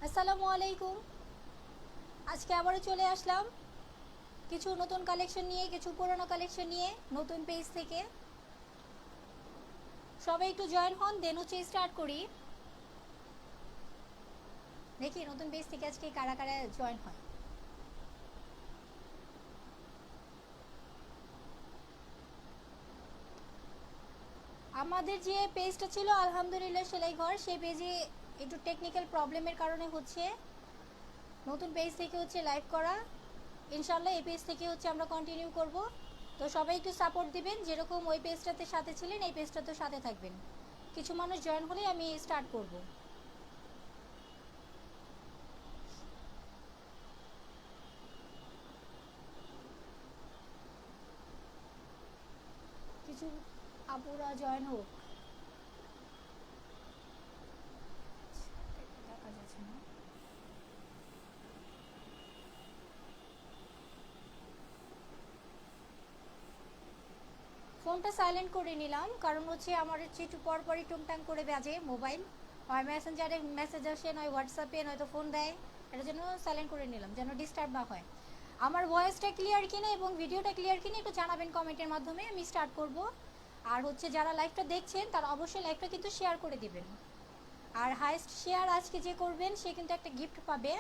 আসসালামু আলাইকুম। আজকে আবারও চলে আসলাম কিছু নতুন কালেকশন নিয়ে, কিছু পুরনো কালেকশন নিয়ে, নতুন পেজ থেকে। সবাই একটু জয়েন হন, দেন হচ্ছে স্টার্ট করি। দেখি নতুন পেজ থেকে আজকে কারা কারা জয়েন হয়। আমাদের যে পেজটা ছিল আলহামদুলিল্লাহ সেলাই ঘর, সেই পেজে একটু টেকনিক্যাল প্রবলেমের কারণে হচ্ছে নতুন পেজ থেকে হচ্ছে লাইভ করা। ইনশাল্লাহ এই পেজ থেকে হচ্ছে আমরা কন্টিনিউ করব। তো সবাই একটু সাপোর্ট দিবেন, যেরকম ওই পেজটাতে সাথে ছিলেন এই পেজটাতে সাথে থাকবেন। কিছু মানুষ জয়েন হলে আমি স্টার্ট করব। কিছু আপুরা জয়েন হোক। দেখা যাচ্ছে না। ফোনটা সাইলেন্ট করে নিলাম, কারণ হচ্ছে আমার হচ্ছে একটু পরপরই টুংটাং করে বাজে মোবাইল। হয় মেসেঞ্জারে মেসেজ আসে, নয় হোয়াটসঅ্যাপে, নয়তো ফোন দেয়। এটার জন্য সাইলেন্ট করে নিলাম, যেন ডিস্টার্ব না হয়। আমার ভয়েসটা ক্লিয়ার কিনা এবং ভিডিওটা ক্লিয়ার কিনা একটু জানাবেন কমেন্টের মাধ্যমে, আমি স্টার্ট করব। আর হচ্ছে যারা লাইভটা দেখছেন তারা অবশ্যই লাইভটা কিন্তু শেয়ার করে দিবেন। আর হাইস্ট শেয়ার আজকে যে করবেন সে কিন্তু একটা গিফট পাবে।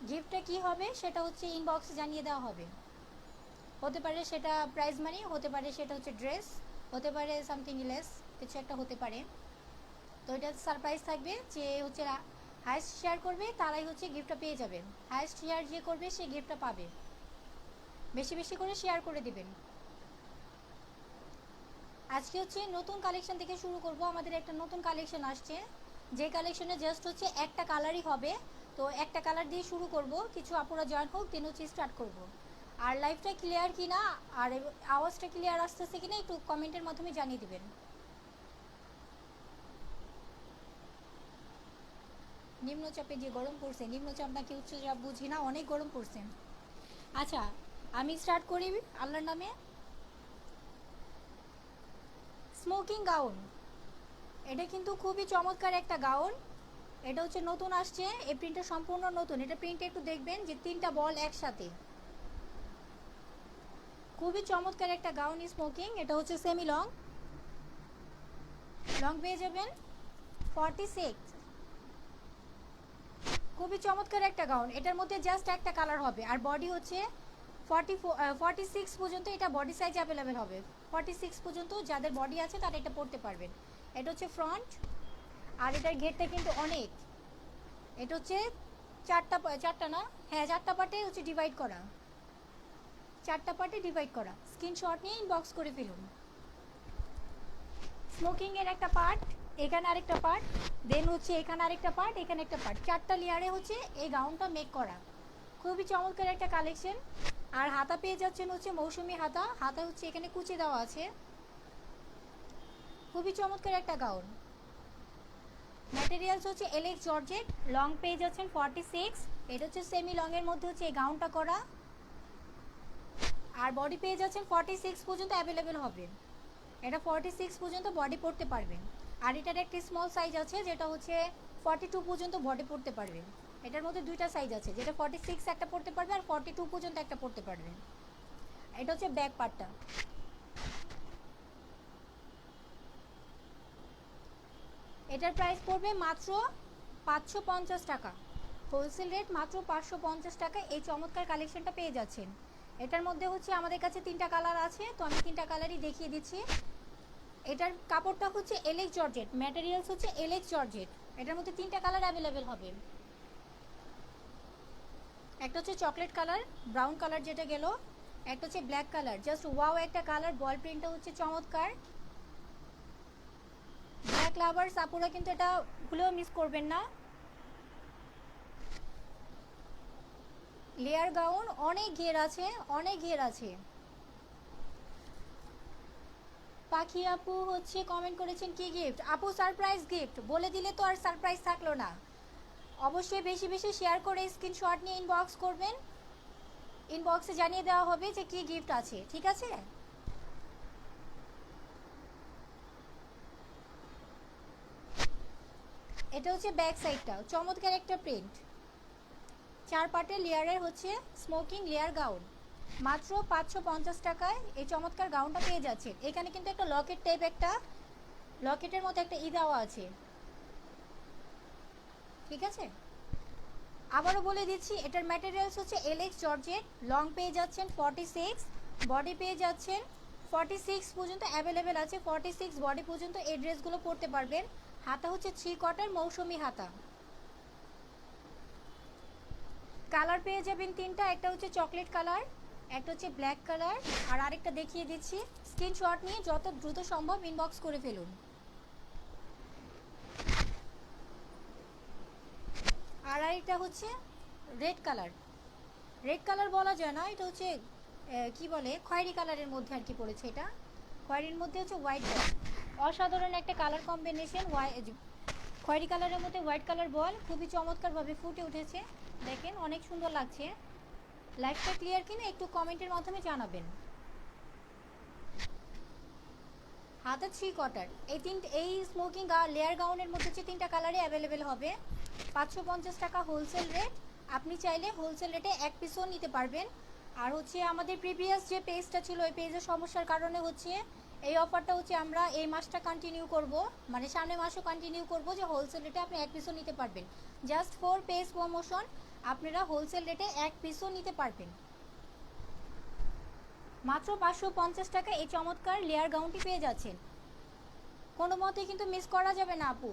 গিফটটা কি হবে সেটা হচ্ছে ইনবক্সে জানিয়ে দেওয়া হবে। হতে পারে সেটা প্রাইজ মানি, হতে পারে সেটা হচ্ছে ড্রেস, হতে পারে সামথিং লেস, কিছু একটা হতে পারে। তো এটা সারপ্রাইজ থাকবে। যে হচ্ছে হাইস্ট শেয়ার করবে তারাই হচ্ছে গিফটটা পেয়ে যাবে। হাইস্ট শেয়ার যে করবে সে গিফটটা পাবে। বেশি বেশি করে শেয়ার করে দিবেন। আজকে হচ্ছে নতুন কালেকশন থেকে শুরু করব। আমাদের একটা নতুন কালেকশন আসছে, যে কালেকশনে জাস্ট হচ্ছে একটা কালারই হবে। তো একটা কালার দিয়ে শুরু করব। কিছু আপুরা জয়েন হোক, দেন হচ্ছে স্টার্ট করব। আর লাইভটা ক্লিয়ার কিনা আর আওয়াজটা ক্লিয়ার আসতেছে কিনা একটু কমেন্টের মাধ্যমে জানিয়ে দিবেন। নিম্নচাপে যে গরম পড়ছে, নিম্নচাপ নাকি উচ্চচাপ বুঝি না, অনেক গরম পড়ছে। আচ্ছা, আমি স্টার্ট করি আল্লাহর নামে। স্মোকিং গাউন, এটা কিন্তু খুবই চমৎকার একটা গাউন। এটা হচ্ছে নতুন আসছে, এই প্রিন্টটা সম্পূর্ণ নতুন। এটা প্রিন্টে একটু দেখবেন যে তিনটা বল একসাথে, খুবই চমৎকার একটা গাউন স্মোকিং। এটা হচ্ছে সেমি লং, লং পেয়ে যাবেন 46। খুবই চমৎকার একটা গাউন। এটার মধ্যে জাস্ট একটা কালার হবে, আর বডি হচ্ছে 46 পর্যন্ত এটা বডি সাইজ অ্যাভেলেবেল হবে। 46 পর্যন্ত যাদের বডি আছে তারা এটা পরতে পারবেন। এটা হচ্ছে ফ্রন্ট, আর এটার ঘেরটা কিন্তু অনেক। এটা হচ্ছে চারটা না, হ্যাঁ চারটা পার্টে হচ্ছে ডিভাইড করা, চারটা পার্টে ডিভাইড করা। স্ক্রিনশট নিয়ে ইনবক্স করে ফেলুন। স্মোকিংয়ের একটা পার্ট, এখানে আরেকটা পার্ট, দেন হচ্ছে এখানে আরেকটা পার্ট, এখানে একটা পার্ট, চারটা লেয়ারে হচ্ছে এই গাউনটা মেক করা। খুবই চমৎকার একটা কালেকশন। আর হাতা পেয়ে যাচ্ছেন হচ্ছে মৌসুমি হাতা। হাতা হচ্ছে এখানে কুচি দেওয়া আছে। খুবই চমৎকার একটা গাউন। ম্যাটেরিয়ালস হচ্ছে এলেক্স জর্জেট। লং পেয়ে যাচ্ছেন 46। এটা হচ্ছে সেমি লংয়ের মধ্যে হচ্ছে এই গাউনটা করা। আর বডি পেয়ে যাচ্ছেন 46 পর্যন্ত অ্যাভেলেবেল হবে। এটা 46 পর্যন্ত বডি পড়তে পারবেন। আর এটার একটা স্মল সাইজ আছে যেটা হচ্ছে 42 পর্যন্ত বডি পড়তে পারবেন। এটার মধ্যে দুইটা সাইজ আছে, যেটা 46 একটা পড়তে পারবে আর 42 পর্যন্ত একটা পড়তে পারবেন। এটা হচ্ছে ব্যাক পার্টটা। এটার প্রাইস পড়বে মাত্র 550 টাকা। হোলসেল রেট মাত্র 550 টাকা। এই চমৎকার কালেকশনটা পেয়ে যাচ্ছেন। এটার মধ্যে হচ্ছে আমাদের কাছে তিনটা কালার আছে, তো আমি তিনটা কালারই দেখিয়ে দিচ্ছি। এটার কাপড়টা হচ্ছে এলেক্স জর্জেট, ম্যাটেরিয়ালস হচ্ছে এলেক্স জর্জেট। এটার মধ্যে তিনটা কালার অ্যাভেলেবেল হবে। একটা হচ্ছে চকলেট কালার, ব্রাউন কালার যেটা গেল, একটা হচ্ছে ব্ল্যাক কালার। জাস্ট ওয়াও একটা কালার, বল প্রিন্টটা হচ্ছে চমৎকার। ব্ল্যাক লাভার্স আপুরা কিন্তু এটা ভুলেও মিস করবেন না। লেয়ার গাউন, অনেক ঘের আছে, অনেক ঘের আছে। পাখি আপু হচ্ছে কমেন্ট করেছেন কি গিফট? আপু সারপ্রাইজ গিফট, বলে দিলে তো আর সারপ্রাইজ থাকলো না। অবশ্যই বেশি বেশি শেয়ার করে স্ক্রিনশট নিয়ে ইনবক্স করবেন। ইনবক্সে জানিয়ে দেওয়া হবে যে কি গিফট আছে, ঠিক আছে? এটা হচ্ছে ব্যাক সাইডটা, চমৎকার একটা প্রিন্ট, 4 পার্টের লেয়ারের হচ্ছে স্মোকিং লেয়ার গাউন। মাত্র 550 টাকায় এই চমৎকার গাউনটা পেয়ে যাচ্ছেন। এখানে কিন্তু একটা লকেট টাইপ, একটা লকেটের মতো একটা দেওয়া আছে, ঠিক আছে। আবারও বলে দিচ্ছি, এটার ম্যাটেরিয়ালস হচ্ছে এলএক্স জর্জেট। লং পেয়ে যাচ্ছেন 46, বডি পেয়ে যাচ্ছেন 46 পর্যন্ত অ্যাভেলেবেল আছে। 46 বডি পর্যন্ত এই ড্রেসগুলো পরতে পারবেন। হাতা হচ্ছে 3 কোয়ার্টার মৌসুমি হাতা। কালার পেয়ে যাবেন 3টা, একটা হচ্ছে চকলেট কালার, একটা হচ্ছে ব্ল্যাক কালার, আর আরেকটা দেখিয়ে দিচ্ছি। স্ক্রিনশট নিয়ে যত দ্রুত সম্ভব ইনবক্স করে ফেলুন। আর আরেকটা হচ্ছে রেড কালার, রেড কালার বলা যায় না, এটা হচ্ছে কি বলে, খয়েরি কালারের মধ্যে আর কি পড়েছে। এটা খয়েরির মধ্যে হচ্ছে হোয়াইট বল, অসাধারণ একটা কালার কম্বিনেশন। খয়েরি কালারের মধ্যে হোয়াইট কালার বল খুবই চমৎকারভাবে ফুটে উঠেছে, দেখেন অনেক সুন্দর লাগছে। লাইটটা ক্লিয়ার কিনা একটু কমেন্টের মাধ্যমে জানাবেন। হাতা 3 কোয়ার্টার, এই স্মোকিং লেয়ার গাউনের মধ্যে হচ্ছে 3টা কালারে অ্যাভেলেবেল হবে। 550 টাকা হোলসেল রেট। আপনি চাইলে হোলসেল রেটে এক পিসও নিতে পারবেন। আর হচ্ছে আমাদের প্রিভিয়াস যে পেজটা ছিল, ওই পেজের সমস্যার কারণে হচ্ছে এই অফারটা হচ্ছে আমরা এই মাসটা কন্টিনিউ করব, মানে সামনের মাসও কন্টিনিউ করব, যে হোলসেল রেটে আপনি এক পিসও নিতে পারবেন। জাস্ট ফর পেজ প্রমোশন আপনারা হোলসেল রেটে এক পিসও নিতে পারবেন। মাত্র 550 টাকা এই চমৎকার লেয়ার গাউনটি পেয়ে যাচ্ছেন। কোনো মতেই কিন্তু মিস করা যাবে না আপু,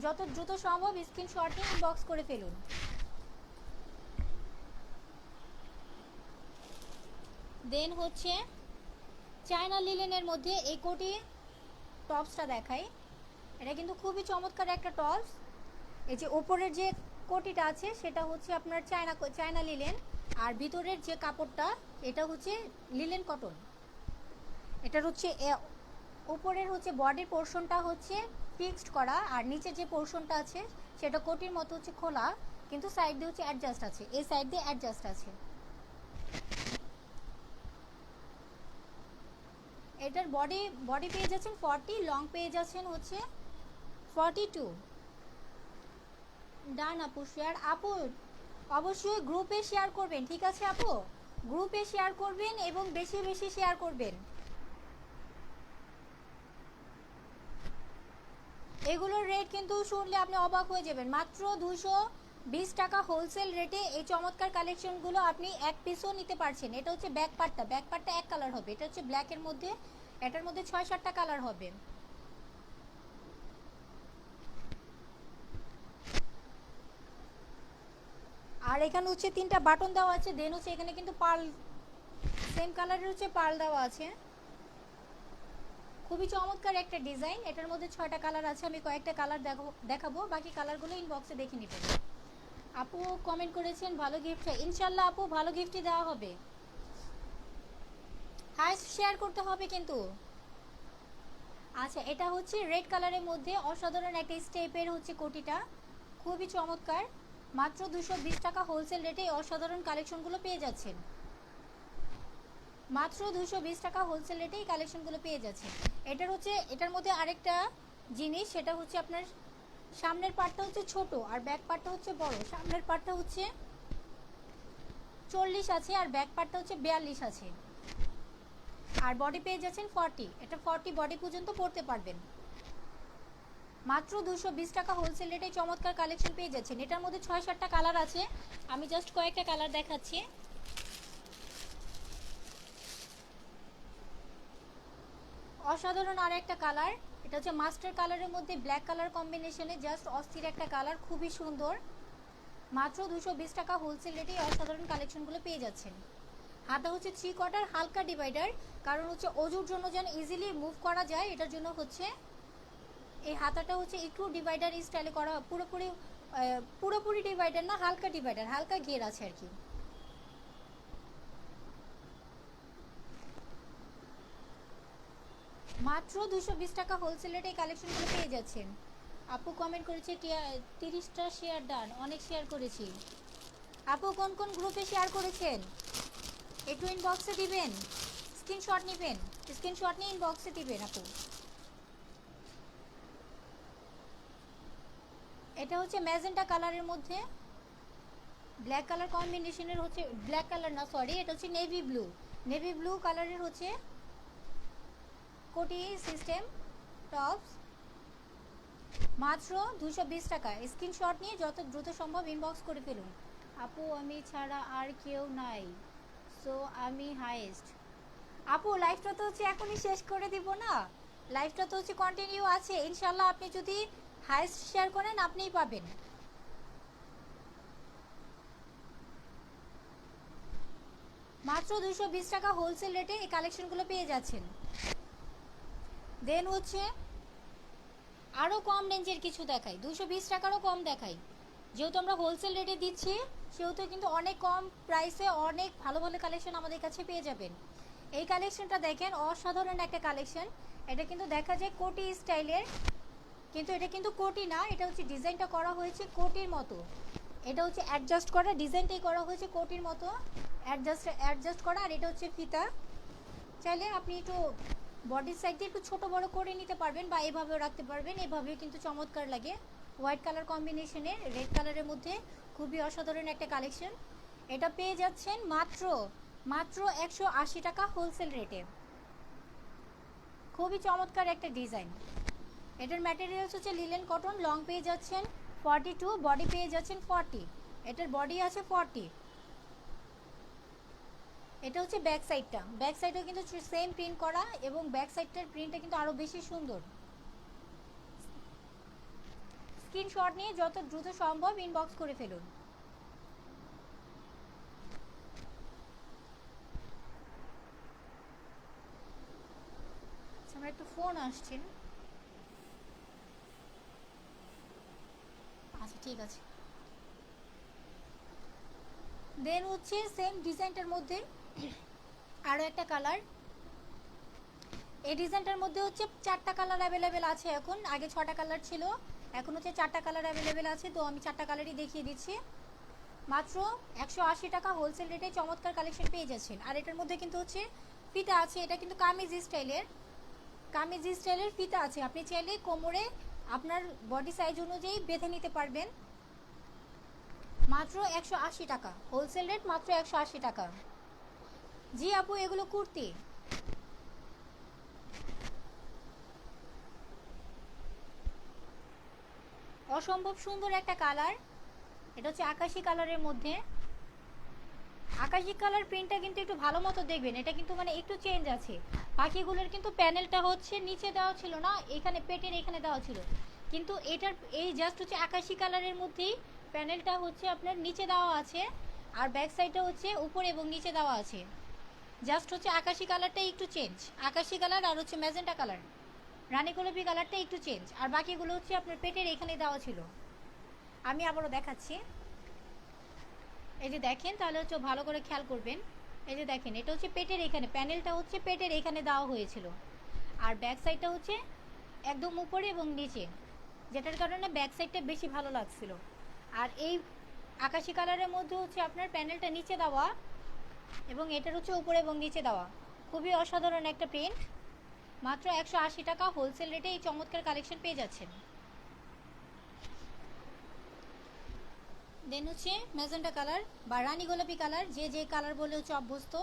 যত দ্রুত সম্ভব স্ক্রিনশট নিয়ে ইনবক্স করে ফেলুন। দেন হচ্ছে চায়না লিলেনের মধ্যে এই কোটি টপসটা দেখাই। এটা কিন্তু খুবই চমৎকার একটা টপস। এই যে ওপরের যে কোটিটা আছে সেটা হচ্ছে আপনার চায়না লিলেন, আর ভিতরের যে কাপড়টা এটা হচ্ছে লিলেন কটন। এটার হচ্ছে উপরের হচ্ছে বডির পোর্শনটা হচ্ছে ফিক্সড করা, আর নিচের যে পোর্শনটা আছে সেটা কোটির মতো হচ্ছে খোলা, কিন্তু সাইড দিয়ে হচ্ছে অ্যাডজাস্ট আছে, এই সাইড দিয়ে অ্যাডজাস্ট আছে। এটার বডি পেয়ে যাচ্ছেন 40, লং পেয়ে যাচ্ছেন হচ্ছে 42। ডান আপু, শেয়ার আপু অবশ্যই গ্রুপে শেয়ার করবেন, ঠিক আছে আপু, গ্রুপে শেয়ার করবেন এবং বেশি বেশি শেয়ার করবেন। এগুলোর রেট কিন্তু শুনলে আপনি অবাক হয়ে যাবেন, মাত্র 220 টাকা হোলসেল রেটে এই চমৎকার কালেকশনগুলো আপনি এক পিসও নিতে পারছেন। এটা হচ্ছে ব্যাক পার্টটা এক কালার হবে, এটা হচ্ছে ব্ল্যাকের মধ্যে, এটার মধ্যে 6-7টা কালার হবে। আর এখানে হচ্ছে 3টা বাটন দেওয়া আছে, দেন হচ্ছে এখানে কিন্তু পার্ল, সেম কালারের হচ্ছে পার্ল দেওয়া আছে। খুবই চমৎকার একটা ডিজাইন। এটার মধ্যে 6টা কালার আছে, আমি কয়েকটা কালার দেখাবো, বাকি কালারগুলো ইনবক্সে দেখে নেবেন। আপু কমেন্ট করেছেন ভালো গিফট, ইনশাল্লাহ আপু ভালো গিফটই দেওয়া হবে। হাই শেয়ার করতে হবে কিন্তু। আচ্ছা, এটা হচ্ছে রেড কালারের মধ্যে অসাধারণ একটা স্টেপের হচ্ছে কোটিটা, খুবই চমৎকার। মাত্র 220 টাকা হোলসেল রেটে অসাধারণ কালেকশনগুলো পেয়ে যাচ্ছেন। মাত্র 220 টাকা হোলসেল রেটে এই কালেকশনগুলো পেয়ে যাচ্ছেন। এটার মধ্যে আরেকটা জিনিস, সেটা হচ্ছে আপনার সামনের পার্টটা হচ্ছে ছোট আর ব্যাক পার্টটা হচ্ছে বড়। সামনের পার্টটা হচ্ছে 40 আছে আর ব্যাক পার্টটা হচ্ছে 42 আছে। আর বডি পেয়ে যাচ্ছেন 40, এটা 40 বডি পর্যন্ত পরতে পারবেন। মাত্র 220 টাকা হোলসেল রেটে চমৎকার কালেকশন পেয়ে যাচ্ছেন। এটার মধ্যে 6-7টা কালার আছে, আমি জাস্ট কয়েকটা কালার দেখাচ্ছি। অসাধারণ আর একটা কালার, এটা হচ্ছে মাস্টার কালারের মধ্যে ব্ল্যাক কালার কম্বিনেশনে, জাস্ট অস্থির একটা কালার, খুবই সুন্দর। মাত্র 220 টাকা হোলসেল রেটে অসাধারণ কালেকশনগুলো পেয়ে যাচ্ছেন। হাতা হচ্ছে 3 কোয়ার্টার হালকা ডিভাইডার, কারণ হচ্ছে অজুর জন্য যেন ইজিলি মুভ করা যায়, এটার জন্য হচ্ছে এই হাতাটা হচ্ছে একটু ডিভাইডার স্টাইলে করা, পুরোপুরি ডিভাইডার না, হালকা ডিভাইডার, হালকা ঘের আছে আর কি। মাত্র 220 টাকা হোলসেল রেটে এই কালেকশনগুলো পেয়ে যাচ্ছেন। আপু কমেন্ট করেছে 30টা শেয়ার ডান, অনেক শেয়ার করেছি। আপু কোন কোন গ্রুপে শেয়ার করেছেন একটু ইনবক্সে দিবেন, স্ক্রিনশট নেবেন, স্ক্রিনশট নিয়ে ইনবক্সে দিবেন আপু। এটা হচ্ছে ম্যাজেন্টা কালারের মধ্যে ব্ল্যাক কালার কম্বিনেশনের হচ্ছে, ব্ল্যাক কালার না সরি, এটা হচ্ছে নেভি ব্লু কালারের হচ্ছে কোটি সিস্টেম টপস, মাত্র 220 টাকা। স্ক্রিনশট নিয়ে যত দ্রুত সম্ভব ইনবক্স করে ফেলুন। আপু আমি ছাড়া আর কেউ নাই, সো আমি হাইয়েস্ট। আপু লাইভটা তো হচ্ছে এখনই শেষ করে দিব না, লাইভটা তো হচ্ছে কন্টিনিউ আছে, ইনশাল্লাহ আপনি যদি হাইয়েস্ট শেয়ার করেন আপনিই পাবেন। মাত্র 220 টাকা হোলসেল রেটে এই কালেকশনগুলো পেয়ে যাচ্ছেন। দেন হচ্ছে আরও কম রেঞ্জের কিছু দেখাই, 220 টাকারও কম দেখাই। যেহেতু আমরা হোলসেল রেটে দিচ্ছি সেহেতু কিন্তু অনেক কম প্রাইসে অনেক ভালো ভালো কালেকশন আমাদের কাছে পেয়ে যাবেন। এই কালেকশনটা দেখেন, অসাধারণ একটা কালেকশন। এটা কিন্তু দেখা যায় কোটি স্টাইলের, কিন্তু এটা কিন্তু কোটি না, এটা হচ্ছে ডিজাইনটা করা হয়েছে কোটির মতো। এটা হচ্ছে অ্যাডজাস্ট করা, ডিজাইনটাই করা হয়েছে কোটির মতো অ্যাডজাস্ট করা। আর এটা হচ্ছে ফিতা, চাইলে আপনি একটু বডির সাইড দিয়ে একটু ছোটো বড়ো করে নিতে পারবেন বা এভাবেও রাখতে পারবেন, এভাবেও কিন্তু চমৎকার লাগে। হোয়াইট কালার কম্বিনেশনে রেড কালারের মধ্যে খুবই অসাধারণ একটা কালেকশন। এটা পেয়ে যাচ্ছেন মাত্র 180 টাকা হোলসেল রেটে। খুবই চমৎকার একটা ডিজাইন। এটার ম্যাটেরিয়ালস হচ্ছে লিলেন কটন, লং পেয়ে যাচ্ছেন 42, বডি পেয়ে যাচ্ছেন 40। এটার বডি আছে 40। এটা হচ্ছে ব্যাক সাইডটা, ব্যাক সাইডও কিন্তু সেম প্রিন্ট করা এবং ব্যাক সাইডটার প্রিন্টটা কিন্তু আরও বেশি সুন্দর। স্ক্রিনশট নিয়ে যত দ্রুত সম্ভব ইনবক্স করে ফেলুন। আমার একটু ফোন আসছে, আচ্ছা ঠিক আছে। দেন হচ্ছে সেম ডিজাইনটার মধ্যে আরও একটা কালার। এই ডিজাইনটার মধ্যে হচ্ছে 4টা কালার অ্যাভেলেবেল আছে এখন, আগে 6টা কালার ছিল, এখন হচ্ছে 4টা কালার অ্যাভেলেবেল আছে। তো আমি 4টা কালারই দেখিয়ে দিচ্ছি। মাত্র 180 টাকা হোলসেল রেটে চমৎকার কালেকশন পেয়ে যাচ্ছেন। আর এটার মধ্যে কিন্তু হচ্ছে ফিতা আছে, এটা কিন্তু কামিজ স্টাইলের ফিতা আছে, আপনি চাইলে কোমরে আপনার বডি সাইজ অনুযায়ী বেঁধে নিতে পারবেন। মাত্র 180 টাকা হোলসেল রেট, মাত্র 180 টাকা। জি আপু এগুলো কুর্তি। অসম্ভব সুন্দর একটা কালার, এটা হচ্ছে আকাশি কালারের মধ্যে। আকাশি কালার প্রিন্টটা কিন্তু একটু ভালো মতো দেখবেন, এটা কিন্তু মানে একটু চেঞ্জ আছে। পাখিগুলোর কিন্তু প্যানেলটা হচ্ছে নিচে দেওয়া ছিল না, এখানে পেটের এখানে দেওয়া ছিল, কিন্তু এটার এই জাস্ট হচ্ছে আকাশি কালারের মধ্যেই প্যানেলটা হচ্ছে আপনার নিচে দেওয়া আছে, আর ব্যাক সাইডটা হচ্ছে উপরে এবং নিচে দেওয়া আছে। জাস্ট হচ্ছে আকাশি কালারটা একটু চেঞ্জ, আকাশি কালার আর হচ্ছে ম্যাজেন্টা কালার, রানী গোলাপি কালারটা একটু চেঞ্জ, আর বাকিগুলো হচ্ছে আপনার পেটের এখানে দেওয়া ছিল। আমি আবারও দেখাচ্ছি, এই যে দেখেন, তাহলে হচ্ছে ভালো করে খেয়াল করবেন। এই যে দেখেন, এটা হচ্ছে পেটের এখানে, প্যানেলটা হচ্ছে পেটের এখানে দেওয়া হয়েছিল, আর ব্যাক সাইডটা হচ্ছে একদম উপরে এবং নিচে, যেটার কারণে ব্যাক সাইডটা বেশি ভালো লাগছিল। আর এই আকাশি কালারের মধ্যে হচ্ছে আপনার প্যানেলটা নিচে দেওয়া এবং এটার হচ্ছে উপরে এবং নিচে দেওয়া। খুবই অসাধারণ একটা প্রিন্ট। মাত্র 180 টাকা হোলসেল রেটে এই চমৎকার কালেকশন পেয়ে যাচ্ছেন। দেন হচ্ছে ম্যাজেন্টা কালার বা রানী গোলাপি কালার, যে যে কালার বলে হচ্ছে অভ্যস্ত।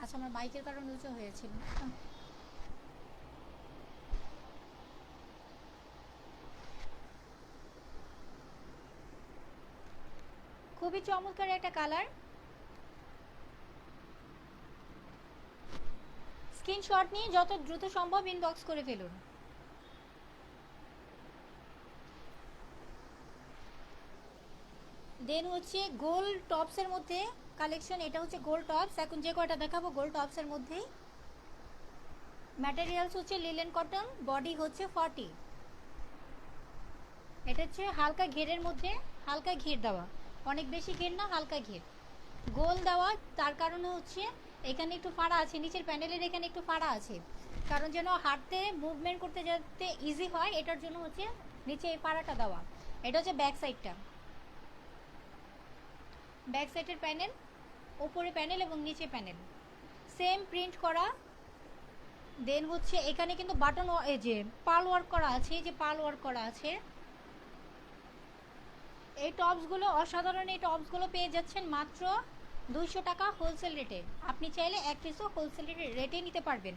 আচ্ছা আমার বাইকের কারণে উঁচু হয়েছিল। খুবই চমৎকার একটা কালার। স্ক্রিনশট নিয়ে যত দ্রুত সম্ভব ইনবক্স করে ফেলুন। দেন হচ্ছে গোল টপসের মধ্যে কালেকশন, এটা হচ্ছে গোল টপস। এখন যে কয়টা দেখাবো গোল টপসের মধ্যেই। ম্যাটেরিয়ালস হচ্ছে লিলেন কটন, বডি হচ্ছে 40। এটা হচ্ছে হালকা ঘেরের মধ্যে, হালকা ঘের দেওয়া, অনেক বেশি ঘের না, হালকা ঘের, গোল দেওয়া। তার কারণে হচ্ছে এখানে একটু ফাড়া আছে, নিচের প্যানেলের এখানে একটু ফাড়া আছে, কারণ যেন হাঁটতে মুভমেন্ট করতে যাতে ইজি হয়, এটার জন্য হচ্ছে নিচে এই ফাড়াটা দেওয়া। এটা হচ্ছে ব্যাক সাইডটা, ব্যাক সাইডের প্যানেল, উপরে প্যানেল এবং নিচে প্যানেল সেম প্রিন্ট করা। দেন হচ্ছে এখানে কিন্তু বাটন, এই যে পাল ওয়ার্ক করা আছে, এই যে পাল ওয়ার্ক করা আছে। এই টপসগুলো অসাধারণ, এই টপসগুলো পেয়ে যাচ্ছেন মাত্র 200 টাকা হোলসেল রেটে। আপনি চাইলে এক পিসও হোলসেল রেটে নিতে পারবেন।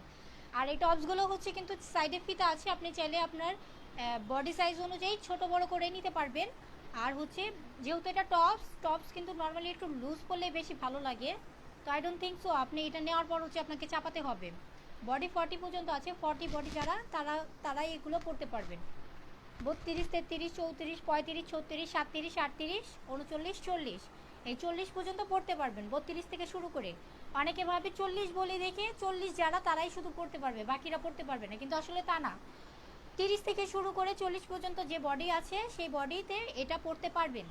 আর এই টপসগুলো হচ্ছে কিন্তু সাইডে ফিতা আছে, আপনি চাইলে আপনার বডি সাইজ অনুযায়ী ছোট বড় করে নিতে পারবেন। আর হচ্ছে যেহেতু এটা টপস কিন্তু নর্মালি একটু লুজ পরলে বেশি ভালো লাগে, তো আই ডোন্ট থিঙ্ক সো আপনি এটা নেওয়ার পর হচ্ছে আপনাকে চাপাতে হবে। বডি 40 পর্যন্ত আছে, 40 বডি যারা তারাই এগুলো পরতে পারবেন। 32, 33, 34, 35, 36, 37, 38, 39, 40, এই 40 পর্যন্ত পড়তে পারবেন। 32 থেকে শুরু করে অনেকে ভাবে 40 বলে দেখে 40 যারা তারাই শুধু পড়তে পারবে, বাকিরা পড়তে পারবে না, কিন্তু আসলে তা না। 30 থেকে শুরু করে 40 পর্যন্ত যে বডি আছে সেই বডিতে এটা পড়তে পারবেন।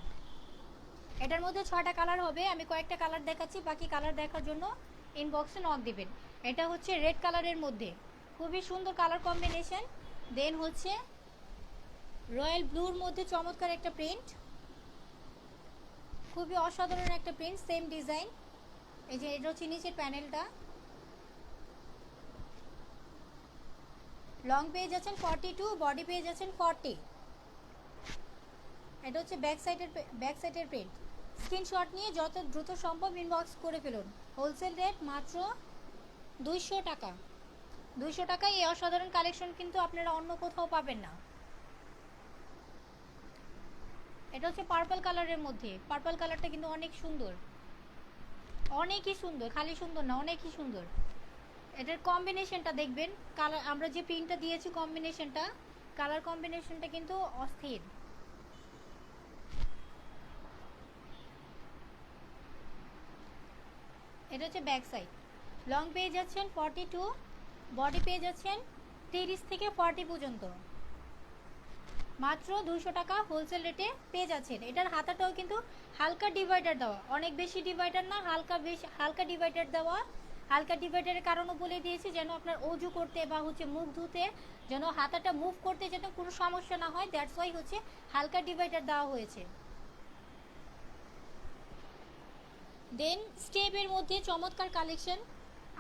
এটার মধ্যে 6টা কালার হবে, আমি কয়েকটা কালার দেখাচ্ছি, বাকি কালার দেখার জন্য ইনবক্সে নক দিবেন। এটা হচ্ছে রেড কালারের মধ্যে, খুবই সুন্দর কালার কম্বিনেশন। দেন হচ্ছে রয়্যাল ব্লুর মধ্যে চমৎকার একটা প্রিন্ট, খুবই অসাধারণ একটা প্রিন্ট, সেম ডিজাইন। এই যে এটা হচ্ছে নিচের প্যানেলটা, লং পেয়ে যাচ্ছেন 42, বডি পেয়ে যাচ্ছেন 40। এটা হচ্ছে ব্যাক সাইডের প্রিন্ট। স্ক্রিনশট নিয়ে যত দ্রুত সম্ভব ইনবক্স করে ফেলুন। হোলসেল রেট মাত্র 200 টাকা। 200 টাকায় এই অসাধারণ কালেকশন কিন্তু আপনারা অন্য কোথাও পাবেন না। এটা হচ্ছে পার্পল কালারের মধ্যে, পার্পল কালারটা কিন্তু অনেক সুন্দর, অনেকই সুন্দর, খালি সুন্দর না, অনেকই সুন্দর। এটার কম্বিনেশনটা দেখবেন, কালার আমরা যে প্রিন্টটা দিয়েছি কম্বিনেশনটা, কালার কম্বিনেশনটা কিন্তু অস্থির। এটা হচ্ছে ব্যাক সাইড, লং পেয়ে যাচ্ছেন 42, বডি পেয়ে যাচ্ছেন 30 থেকে 40 পর্যন্ত, মাত্র 200 টাকা হোলসেল রেটে পেয়ে যাচ্ছেন। এটার হাতাটাও কিন্তু হালকা ডিভাইডার দেওয়া, অনেক বেশি ডিভাইডার না, হালকা ডিভাইডার দেওয়া। হালকা ডিভাইডারের কারণও বলে দিয়েছি যেন আপনার অজু করতে বা হচ্ছে মুখ ধুতে যেন হাতাটা মুভ করতে যেন কোনো সমস্যা না হয়, দ্যাটস ওয়াই হচ্ছে হালকা ডিভাইডার দেওয়া হয়েছে। দেন স্টেপের মধ্যে চমৎকার কালেকশন।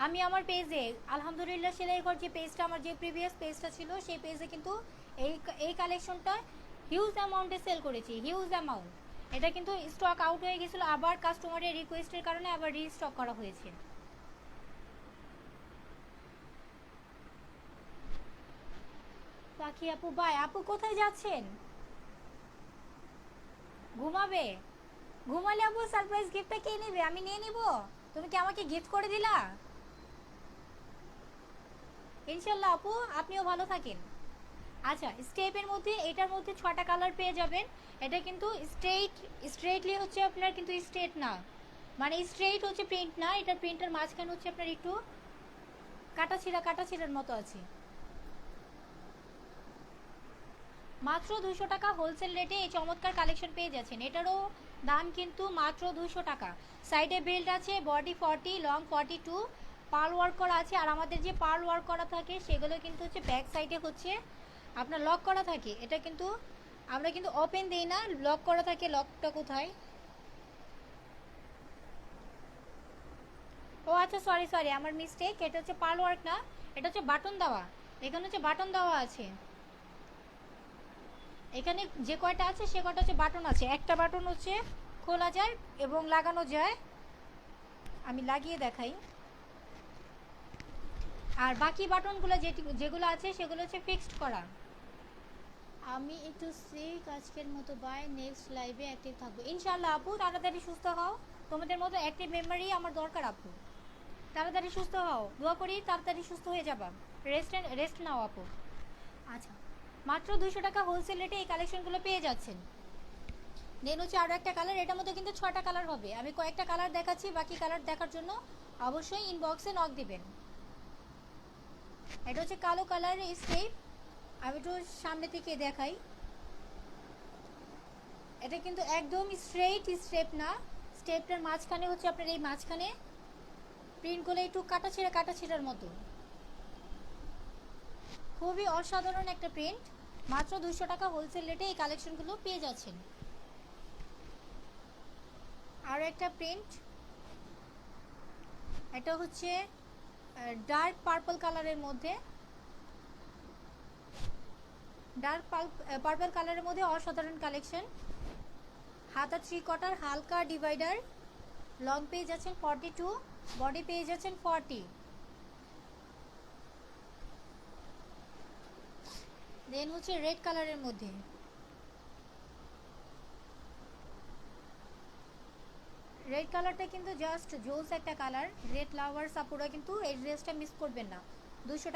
আমি আমার পেজে আলহামদুলিল্লাহ সেলাইঘর যে পেজটা, আমার যে প্রিভিয়াস পেজটা ছিল সেই পেজে কিন্তু এই এই কালেকশনটা হিউজ অ্যামাউন্টে সেল করেছি, হিউজ অ্যামাউন্ট। এটা কিন্তু স্টক আউট হয়ে গেছিলো, আবার কাস্টমারের রিকোয়েস্টের কারণে আবার রিস্টক করা হয়েছে। পাখি আপু, বাই আপু, কোথায় যাচ্ছেন? ঘুমাবে? ঘুমালে আপু সারপ্রাইজ গিফটটা কে নেবে? আমি নিয়ে নিব? তুমি কি আমাকে গিফট করে দিলা? ইনশাল্লাহ আপু, আপনিও ভালো থাকেন। আচ্ছা, স্টেপের মধ্যে এটার মধ্যে 6টা কালার পেয়ে যাবেন। এটা কিন্তু স্ট্রেটলি হচ্ছে আপনার কিন্তু স্ট্রেট না, মানে স্ট্রেট হচ্ছে প্রিন্ট না, এটা প্রিন্টের মাঝখানে হচ্ছে আপনার একটু কাটা ছিঁড়ার মতো আছে। মাত্র 200 টাকা হোলসেল রেটে এই চমৎকার কালেকশন পেয়ে যাচ্ছেন। এটারও দাম কিন্তু মাত্র 200 টাকা। সাইডে বেল্ট আছে, বডি 40, লং 42, পার্ল ওয়ার্ক করা আছে। আর আমাদের যে পার্ল ওয়ার্ক করা থাকে সেগুলো কিন্তু হচ্ছে ব্যাক সাইডে হচ্ছে আপনার লক করা থাকে। এটা কিন্তু আমরা কিন্তু ওপেন দেই না, লক করা থাকে। লকটা কোথায়? ও আচ্ছা, সরি আমার মিস্টেক। এটা হচ্ছে পার্ল ওয়ার্ক না, এটা হচ্ছে বাটন দেওয়া। এখানে হচ্ছে বাটন দেওয়া আছে, এখানে যে কয়টা আছে সে কয়টা হচ্ছে বাটন আছে। একটা বাটন হচ্ছে খোলা যায় এবং লাগানো যায়, আমি লাগিয়ে দেখাই। আর বাকি বাটনগুলো যেগুলো আছে সেগুলো হচ্ছে ফিক্সড করা। আমি একটু সিক, আজকের মতো বাই, নেক্সট লাইভে অ্যাক্টিভ থাকবো ইনশাআল্লাহ। আপু তাড়াতাড়ি সুস্থ হও, তোমাদের মতো অ্যাক্টিভ মেম্বারই আমার দরকার। আপু তাড়াতাড়ি সুস্থ হও, দোয়া করি তাড়াতাড়ি সুস্থ হয়ে যাবা। রেস্ট নাও আপু। আচ্ছা, মাত্র 200 টাকা হোলসেল রেটে এই কালেকশনগুলো পেয়ে যাচ্ছেন। দেন হচ্ছে আরও একটা কালার, এটার মধ্যে কিন্তু 6টা কালার হবে। আমি কয়েকটা কালার দেখাচ্ছি, বাকি কালার দেখার জন্য অবশ্যই ইনবক্সে নক দিবেন। এটা হচ্ছে কালো কালারের স্টেপ, আমি একটু সামনে থেকে দেখাই। এটা কিন্তু একদম স্ট্রেট স্টেপ না, স্টেপটার মাঝখানে হচ্ছে আপনার এই মাঝখানে প্রিন্টগুলো একটু কাটা ছিঁড়ার মতো, খুবই অসাধারণ একটা প্রিন্ট। মাত্র 200 টাকা হোলসেল রেটে এই কালেকশনগুলো পেয়ে যাচ্ছেন। আর একটা প্রিন্ট, এটা হচ্ছে ডার্ক পার্পল কালারের মধ্যে, ডার্ক পার্পল কালারের মধ্যে অসাধারণ কালেকশন। হাতা 3 কোয়ার্টার হালকা ডিভাইডার, লং পেয়ে যাচ্ছেন 42, বডি পেয়ে যাচ্ছেন 40। দেন হচ্ছে রেড কালারের মধ্যে, রেড কালারটা কিন্তু জাস্ট জোস একটা কালার। রেড লাভার্স আপুরা কিন্তু এই ড্রেসটা মিস করবেন না। 200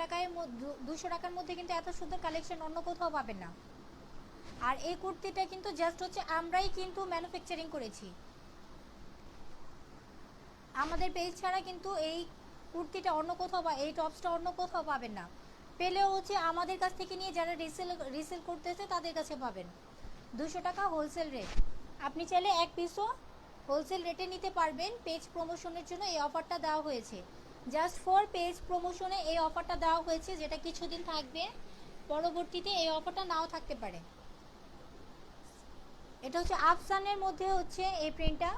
টাকার মধ্যে কিন্তু এত সুন্দর কালেকশন অন্য কোথাও পাবেন না। আর এই কুর্তিটা কিন্তু জাস্ট হচ্ছে আমরাই কিন্তু ম্যানুফ্যাকচারিং করেছি, আমাদের পেজ ছাড়া কিন্তু এই কুর্তিটা অন্য কোথাও বা এই টপসটা অন্য কোথাও পাবেন না। পেলেও হচ্ছে আমাদের কাছ থেকে নিয়ে যারা রিসেল করতেছে তাদের কাছে পাবেন। 200 টাকা হোলসেল রেট। আপনি চাইলে এক পিসও হোলসেল রেটে নিতে পারবেন। পেজ প্রমোশনের জন্য এই অফারটা দেওয়া হয়েছে, জাস্ট ফর পেজ প্রমোশনে এই অফারটা দেওয়া হয়েছে, যেটা কিছুদিন থাকবে, পরবর্তীতে এই অফারটা নাও থাকতে পারে। এটা হচ্ছে আফসানের মধ্যে হচ্ছে এই প্রিন্টটা।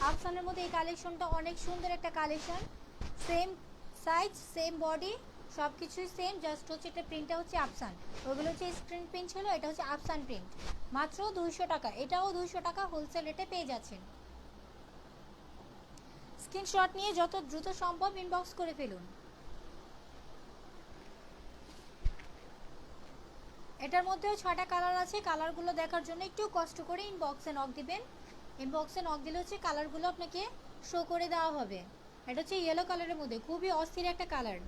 আফসানের মধ্যে এই কালেকশনটা অনেক সুন্দর একটা collection. Same size, same body, সব কিছুই সেম, জাস্ট হচ্ছে এটা প্রিন্টটা হচ্ছে আফসান। ওগুলো হচ্ছে স্ক্রিন প্রিন্ট ছিল, এটা হচ্ছে আফসান প্রিন্ট। মাত্র 200 টাকা, এটাও 200 টাকা হোলসেল রেটে পেয়ে যাচ্ছেন। স্ক্রিনশট নিয়ে যত দ্রুত সম্ভব ইনবক্স করে ফেলুন। এটার মধ্যেও 6টা কালার আছে। কালারগুলো দেখার জন্য একটু কষ্ট করে ইনবক্সে নক দিবেন। ইনবক্সে নক দিলে হচ্ছে কালারগুলো আপনাকে শো করে দেওয়া হবে। এটা হচ্ছে ইয়েলো কালারের মধ্যে খুবই অস্থির একটা কালার।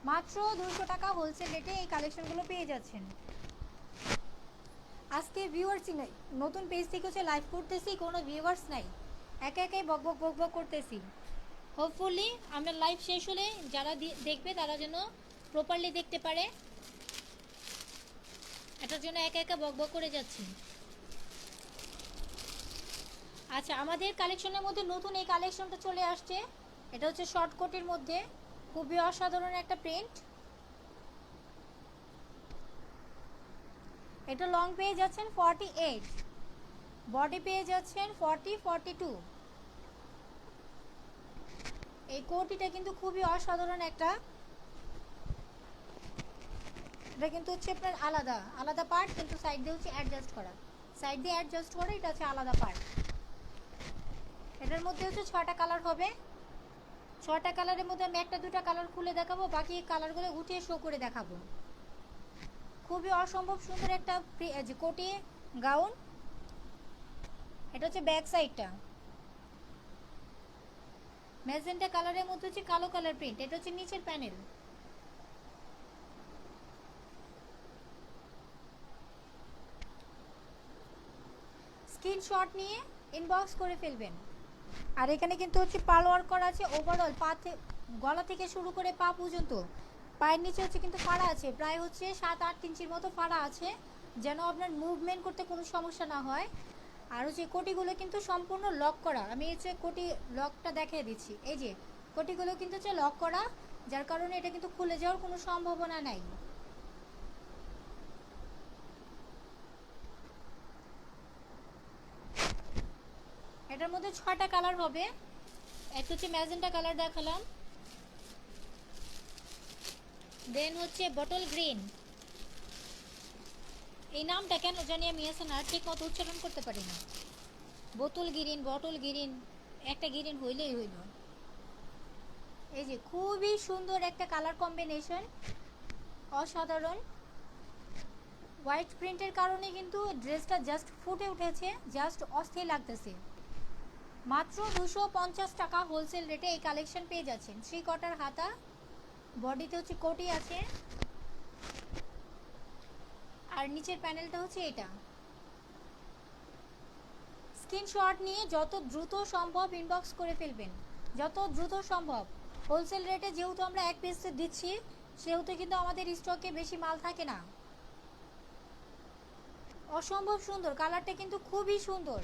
মাত্র 200 টাকা হোলসেল রেটে এই কালেকশনগুলো পেয়ে যাচ্ছেন। আজকে ভিউয়ার্সই নাই, নতুন পেজ থেকে হচ্ছে লাইভ করতেছি, কোনো ভিউয়ার্স নাই, একা একাই বক করতেছি। হোপফুলি আমরা লাইভ শেষ হলে যারা দেখবে তারা যেন প্রপারলি দেখতে পারে, এটার জন্য একা একা বক করে যাচ্ছি। আচ্ছা, আমাদের কালেকশনের মধ্যে নতুন এই কালেকশনটা চলে আসছে। এটা হচ্ছে শর্ট কোটের মধ্যে খুবই অসাধারণ একটা প্রিন্ট। এটা লং পেয়ে যাচ্ছেন 48, বডি পেয়ে যাচ্ছেন 42। এই কোটিটা কিন্তু খুবই অসাধারণ একটা, এটা কিন্তু হচ্ছে আপনার আলাদা পার্ট, কিন্তু সাইড দিয়ে হচ্ছে অ্যাডজাস্ট করা, এটা হচ্ছে আলাদা পার্ট। এটার মধ্যে হচ্ছে 6টা কালার হবে। 6টা কালারের মধ্যে আমি একটা দুটা কালার খুলে দেখাবো, বাকি কালারগুলো উঠিয়ে শো করে দেখাবো। খুবই অসম্ভব সুন্দর একটা কোটি গাউন। এটা হচ্ছে ব্যাক সাইডটা ম্যাজেন্টা কালারের মধ্যে হচ্ছে কালো কালার প্রিন্ট। এটা হচ্ছে নিচের প্যানেল। স্ক্রিনশট নিয়ে ইনবক্স করে ফেলবেন। আর এখানে কিন্তু হচ্ছে পাল ওয়ার্ক করা আছে ওভারঅল, গলা থেকে শুরু করে পা পর্যন্ত। পায়ের নিচে হচ্ছে কিন্তু ফাড়া আছে, প্রায় হচ্ছে 7-8 ইঞ্চির মতো ফাড়া আছে, যেন আপনার মুভমেন্ট করতে কোনো সমস্যা না হয়। আর হচ্ছে কোটিগুলো কিন্তু সম্পূর্ণ লক করা। আমি হচ্ছে কোটি লকটা দেখিয়ে দিচ্ছি। এই যে কোটিগুলো কিন্তু হচ্ছে লক করা, যার কারণে এটা কিন্তু খুলে যাওয়ার কোনো সম্ভাবনা নাই। এটার মধ্যে 6টা কালার হবে। একটা হচ্ছে ম্যাজেন্টা কালার দেখালাম, দেন হচ্ছে বটল গ্রিন। এই নামটা কেন জানি আমি আর ঠিক মতো উচ্চারণ করতে পারি না। বটল গ্রিন, একটা গ্রিন হইলেই হইল। এই যে খুবই সুন্দর একটা কালার কম্বিনেশন, অসাধারণ। হোয়াইট প্রিন্টের কারণে কিন্তু ড্রেসটা জাস্ট ফুটে উঠেছে, জাস্ট অস্থির লাগতেছে। মাত্র 250 টাকা হোলসেল রেটে এই কালেকশন পেয়ে যাচ্ছেন। 3 কোয়ার্টার হাতা, বডিতে হচ্ছে কোটি আছে, আর নিচের প্যানেলটা হচ্ছে এটা। স্ক্রিনশট নিয়ে যত দ্রুত সম্ভব ইনবক্স করে ফেলবেন, যত দ্রুত সম্ভব। হোলসেল রেটে যেহেতু আমরা এক পিস দিচ্ছি, সেহেতু কিন্তু আমাদের স্টকে বেশি মাল থাকে না। অসম্ভব সুন্দর কালারটা, কিন্তু খুবই সুন্দর।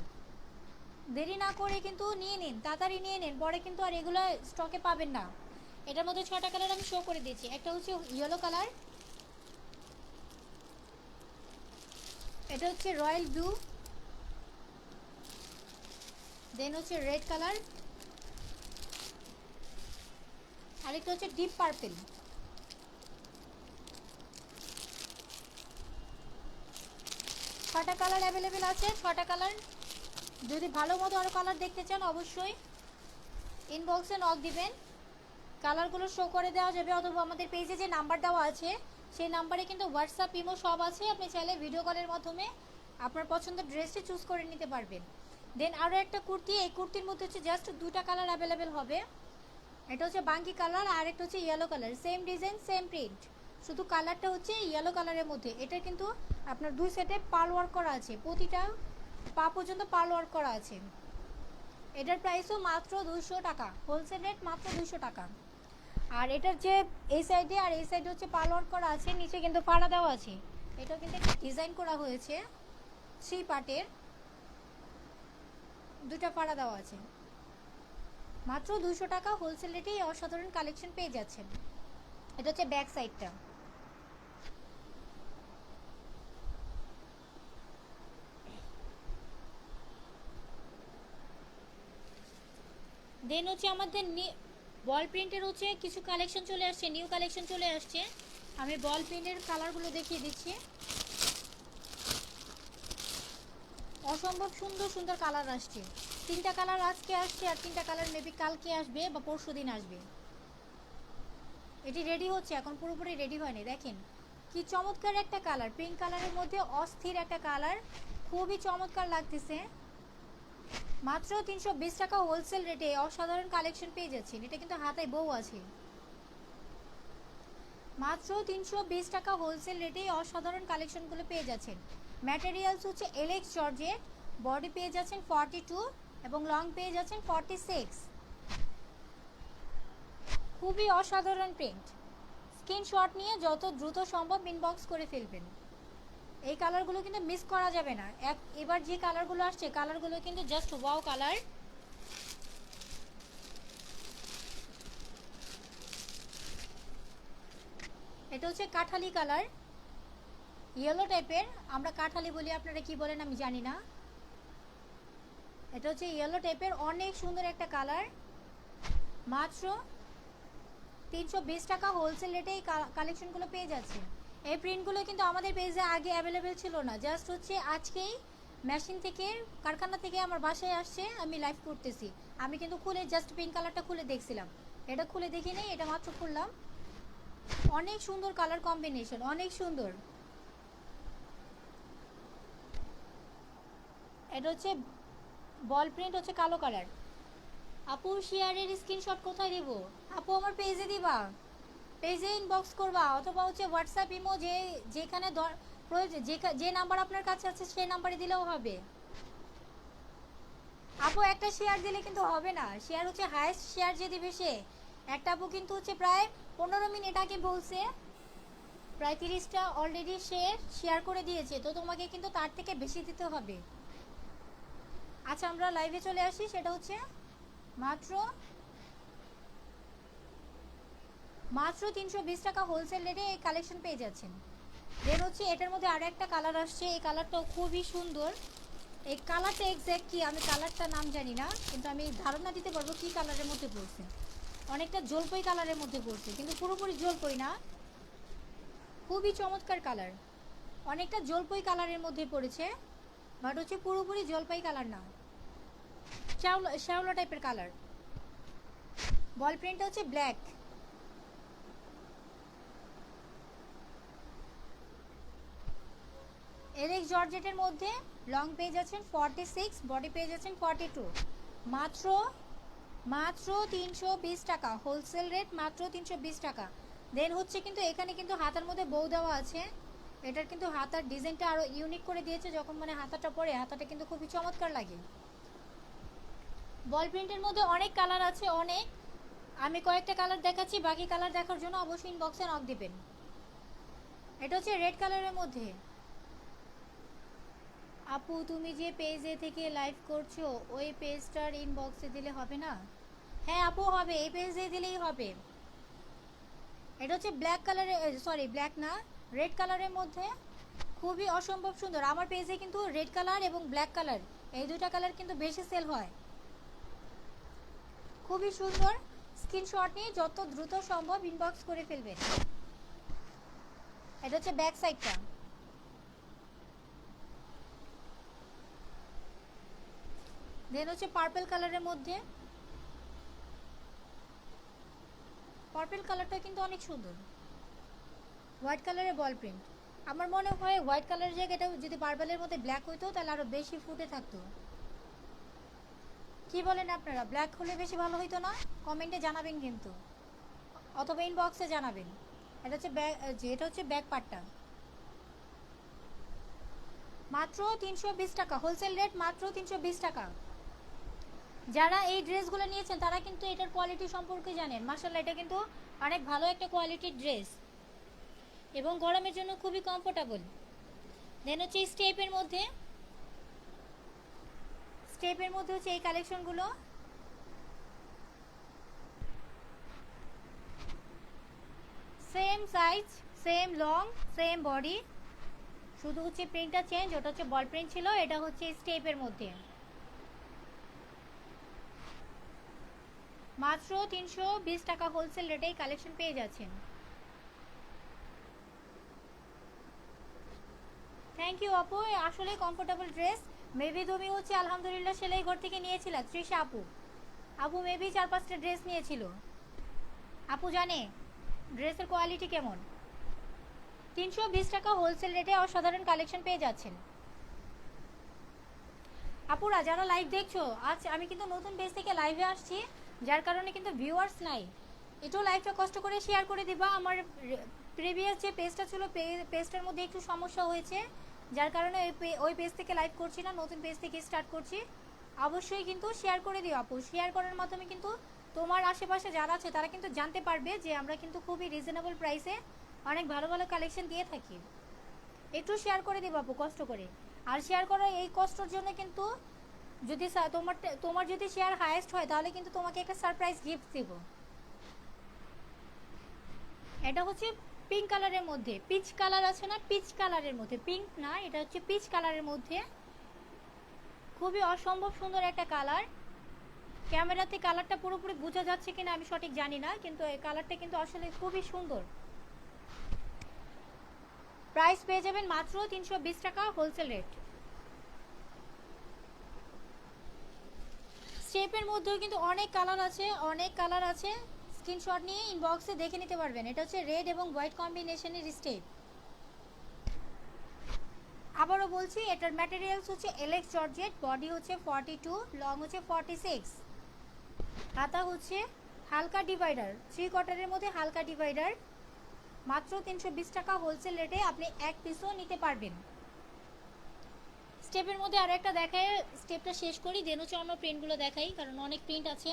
দেরি না করে কিন্তু নিয়ে নিন, তাড়াতাড়ি নিয়ে নিন, পরে কিন্তু আর এগুলো স্টকে পাবেন না। এটার মধ্যে 6টা কালার আমি শো করে দিয়েছি। একটা হচ্ছে ইয়েলো কালার, এটা হচ্ছে রয়্যাল ব্লু, দেন হচ্ছে রেড কালার, আরেকটা হচ্ছে ডিপ পার্পল। ছটা কালার অ্যাভেলেবেল আছে, ছটা কালার। যদি ভালো মতো আরও কালার দেখতে চান অবশ্যই ইনবক্সে নক দিবেন, কালারগুলো শো করে দেওয়া যাবে, অথবা আমাদের পেজে যে নাম্বার দেওয়া আছে সেই নাম্বারে কিন্তু হোয়াটসঅ্যাপ ইমো সব আছে, আপনি চাইলে ভিডিও কলের মাধ্যমে আপনার পছন্দের ড্রেসটি চুজ করে নিতে পারবেন। দেন আরও একটা কুর্তি, এই কুর্তির মধ্যে হচ্ছে জাস্ট দুটা কালার অ্যাভেলেবেল হবে। এটা হচ্ছে বাঙ্গি কালার আর একটা হচ্ছে yellow colour, same design same print, শুধু কালারটা হচ্ছে ইয়েলো কালারের মধ্যে। এটা কিন্তু আপনার দুই সেটে পার্ল ওয়ার্ক করা আছে, প্রতিটা পা পর্যন্ত পার্ল ওয়ার্ক করা আছে। এটার প্রাইসও মাত্র 200 টাকা, হোলসেল রেট মাত্র 200 টাকা। আর এটার যে এই সাইডে আর এই সাইডে হচ্ছে পার্ল ওয়ার্ক করা আছে, নিচে কিন্তু ফাড়া দেওয়া আছে। এটাও কিন্তু একটা ডিজাইন করা হয়েছে, 3 পার্টের, দুটা ফাড়া দেওয়া আছে। মাত্র 200 টাকা হোলসেল রেটেই অসাধারণ কালেকশন পেয়ে যাচ্ছেন। এটা হচ্ছে ব্যাক সাইডটা। দেন হচ্ছে আমাদের বল প্রিন্টের হচ্ছে কিছু কালেকশন চলে আসছে, নিউ কালেকশন চলে আসছে। আমি বল প্রিন্টের কালারগুলো দেখিয়ে দিচ্ছি। অসম্ভব সুন্দর সুন্দর কালার আসছে, 3টা কালার আজকে আসছে আর 3টা কালার মেবি কালকে আসবে বা পরশু দিন আসবে। এটি রেডি হচ্ছে, এখন পুরোপুরি রেডি হয়নি। দেখেন কি চমৎকার একটা কালার, পিঙ্ক কালারের মধ্যে অস্থির একটা কালার, খুবই চমৎকার লাগতেছে। মাত্র 320 টাকা হোলসেল রেটে অসাধারণ কালেকশন পেয়ে যাচ্ছেন। এটা কিন্তু হাতায় বউ আছে। মাত্র 320 টাকা হোলসেল রেটে অসাধারণ কালেকশনগুলো পেয়ে যাচ্ছেন। ম্যাটেরিয়ালস হচ্ছে এলেক্স জর্জেট, বডি পেয়ে যাচ্ছেন 42 এবং লং পেয়ে যাচ্ছেন 46। খুবই অসাধারণ প্রিন্ট। স্ক্রিনশট নিয়ে যত দ্রুত সম্ভব ইনবক্স করে ফেলবেন। এই কালারগুলো কিন্তু মিস করা যাবে না। এবার যে কালারগুলো আসছে কালারগুলো কিন্তু জাস্ট ওয়াও কালার। এটা হচ্ছে কাঠালি কালার, ইয়েলো টাইপের, আমরা কাঠালি বলি, আপনারা কি বলেন আমি জানি না। এটা হচ্ছে ইয়েলো টাইপের, অনেক সুন্দর একটা কালার। মাত্র 320 টাকা হোলসেল রেটে এই কালেকশনগুলো পেয়ে যাচ্ছে। এই প্রিন্টগুলো কিন্তু আমাদের পেজে আগে অ্যাভেলেবেল ছিল না, জাস্ট হচ্ছে আজকেই মেশিন থেকে, কারখানা থেকে আমার বাসায় আসছে, আমি লাইভ করতেছি। আমি কিন্তু খুলে জাস্ট পিঙ্ক কালারটা খুলে দেখছিলাম, এটা খুলে দেখি নেই, এটা মাত্র খুললাম। অনেক সুন্দর কালার কম্বিনেশন, অনেক সুন্দর। এটা হচ্ছে বল প্রিন্ট, হচ্ছে কালো কালার। আপু শেয়ারের স্ক্রিনশট কোথায় দেব? আপু আমার পেজে দিবা, পেজে ইনবক্স করবা, অথবা হচ্ছে হোয়াটসঅ্যাপ ইমো যেখানে যে নাম্বার আপনার কাছে আছে সেই নাম্বারে দিলেও হবে। আপু একটা শেয়ার দিলে কিন্তু হবে না, শেয়ার হচ্ছে হাইয়েস্ট শেয়ার যে দিবে সে। একটা আপু কিন্তু হচ্ছে প্রায় 15 মিনিট আগে বলছে প্রায় 30টা অলরেডি সে শেয়ার করে দিয়েছে, তো তোমাকে কিন্তু তার থেকে বেশি দিতে হবে। আচ্ছা আমরা লাইভে চলে আসি, সেটা হচ্ছে মাত্র 320 টাকা হোলসেল রেটে এই কালেকশন পেয়ে যাচ্ছেন। দেন হচ্ছে এটার মধ্যে আরও একটা কালার আসছে, এই কালারটাও খুবই সুন্দর। এই কালারটা এক্স্যাক্ট কি আমি কালারটা নাম জানি না, কিন্তু আমি ধারণা দিতে পারবো কি কালারের মধ্যে পড়ছে। অনেকটা জলপাই কালারের মধ্যে পড়ছে, কিন্তু পুরোপুরি জলপাই না, খুবই চমৎকার কালার। অনেকটা জলপাই কালারের মধ্যে পড়েছে, বাট হচ্ছে পুরোপুরি জলপাই কালার না, শ্যাওলা টাইপের কালার। বল প্রিন্টটা হচ্ছে ব্ল্যাক। এলেক্স জর্জেটের মধ্যে লং পেয়ে যাচ্ছেন 46, বডি পেয়ে যাচ্ছেন 42। মাত্র 320 টাকা হোলসেল রেট, মাত্র 320 টাকা। দেন হচ্ছে কিন্তু এখানে কিন্তু হাতার মধ্যে বউ দেওয়া আছে। এটার কিন্তু হাতার ডিজাইনটা আরও ইউনিক করে দিয়েছে, যখন মানে হাতাটা পরে হাতাটা কিন্তু খুবই চমৎকার লাগে। বল প্রিন্টের মধ্যে অনেক কালার আছে, অনেক। আমি কয়েকটা কালার দেখাচ্ছি, বাকি কালার দেখার জন্য অবশ্যই ইনবক্সে নক দিবেন। এটা হচ্ছে রেড কালারের মধ্যে। আপু তুমি যে পেজে থেকে লাইভ করছো ওই পেজটার ইনবক্সে দিলে হবে না? হ্যাঁ আপু হবে, এই পেজে দিলেই হবে। এটা হচ্ছে ব্ল্যাক কালারের, সরি ব্ল্যাক না, রেড কালারের মধ্যে, খুবই অসম্ভব সুন্দর। আমার পেজে কিন্তু রেড কালার এবং ব্ল্যাক কালার এই দুটা কালার কিন্তু বেশি সেল হয়। খুবই সুন্দর। স্ক্রিনশট নিয়ে যত দ্রুত সম্ভব ইনবক্স করে ফেলবেন। এটা হচ্ছে ব্যাক সাইডটা। দেন হচ্ছে পার্পল কালারের মধ্যে, পার্পল কালারটা কিন্তু অনেক সুন্দর। হোয়াইট কালারের বল প্রিন্ট। আমার মনে হয় হোয়াইট কালারের জায়গাটা যদি পার্পলের মধ্যে ব্ল্যাক হইতো তাহলে আরো বেশি ফুটে থাকতো। কি বলেন আপনারা, ব্ল্যাক হলে বেশি ভালো হইতো না? কমেন্টে জানাবেন কিন্তু, অথবা ইনবক্সে জানাবেন। এটা হচ্ছে ব্যাক, এটা হচ্ছে ব্যাক পার্টটা। মাত্র 320 টাকা হোলসেল রেট, মাত্র 320 টাকা। যারা এই ড্রেসগুলো নিয়েছেন তারা কিন্তু এটার কোয়ালিটি সম্পর্কে জানেন। মাশাআল্লাহ, এটা কিন্তু অনেক ভালো একটা কোয়ালিটির ড্রেস এবং গরমের জন্য খুবই কমফোর্টেবল। দেন হচ্ছে স্টেপের মধ্যে, স্টেপের মধ্যে হচ্ছে এই কালেকশনগুলো। Same size, same long, same body, শুধু হচ্ছে প্রিন্টটা চেঞ্জ। ওটা হচ্ছে বল প্রিন্ট ছিল, এটা হচ্ছে স্টেপের মধ্যে। মাত্র 320 টাকা হোলসেল রেটেই কালেকশন পেয়ে যাচ্ছেন। থ্যাংক ইউ আপু, আসলে কমফোর্টেবল ড্রেস। মেবি তুমি হচ্ছে আলহামদুলিল্লাহ সেলাই ঘর থেকে নিয়েছিল তৃষা আপু। আপু মেবি 4-5টা ড্রেস নিয়েছিল। আপু জানে ড্রেসের কোয়ালিটি কেমন। 320 টাকা হোলসেল রেটে অসাধারণ কালেকশন পেয়ে যাচ্ছেন। আপুরা যারা লাইভ দেখছো, আজ আমি কিন্তু নতুন পেজ থেকে লাইভে আসছি, যার কারণে কিন্তু ভিউয়ার্স নাই। একটু লাইভটা কষ্ট করে শেয়ার করে দিবা। আমার প্রিভিয়াস যে পেজটা ছিল, পেজটার মধ্যে একটু সমস্যা হয়েছে, যার কারণে ওই পেজ থেকে লাইভ করছি না, নতুন পেজ থেকে স্টার্ট করছি। অবশ্যই কিন্তু শেয়ার করে দিও আপু। শেয়ার করার মাধ্যমে কিন্তু তোমার আশেপাশে যারা আছে তারা কিন্তু জানতে পারবে যে আমরা কিন্তু খুবই রিজনেবল প্রাইসে অনেক ভালো ভালো কালেকশন দিয়ে থাকি। একটু শেয়ার করে দিও আপু কষ্ট করে। আর শেয়ার করার এই কষ্টর জন্য কিন্তু যদি তোমার যদি শেয়ার হাইয়েস্ট হয় তাহলে কিন্তু তোমাকে একটা সারপ্রাইজ গিফট দেব। এটা হচ্ছে পিঙ্ক কালারের মধ্যে, পিচ কালার আছে না, পিচ কালারের মধ্যে, পিঙ্ক না, এটা হচ্ছে পিচ কালারের মধ্যে। খুবই অসম্ভব সুন্দর একটা কালার। ক্যামেরাতে কালারটা পুরোপুরি বোঝা যাচ্ছে কিনা আমি সঠিক জানি না, কিন্তু এই কালারটা কিন্তু আসলে খুবই সুন্দর। প্রাইস পেয়ে যাবেন মাত্র 320 টাকা হোলসেল রেট। স্টেপের মধ্যেও কিন্তু অনেক কালার আছে, অনেক কালার আছে। স্ক্রিনশট নিয়ে ইনবক্সে দেখে নিতে পারবেন। এটা হচ্ছে রেড এবং হোয়াইট কম্বিনেশনের স্টেপ। আবারও বলছি, এটার ম্যাটেরিয়ালস হচ্ছে এলেক্স জর্জেট, বডি হচ্ছে 42, লং হচ্ছে 46, হাতা হচ্ছে হালকা ডিভাইডার, 3 কোয়ার্টারের মধ্যে হালকা ডিভাইডার। মাত্র 320 টাকা হোলসেল রেটে আপনি এক পিসও নিতে পারবেন। স্টেপের মধ্যে আরও একটা দেখায়, স্টেপটা শেষ করি, দেন হচ্ছে অন্য প্রিন্টগুলো দেখাই, কারণ অনেক প্রিন্ট আছে,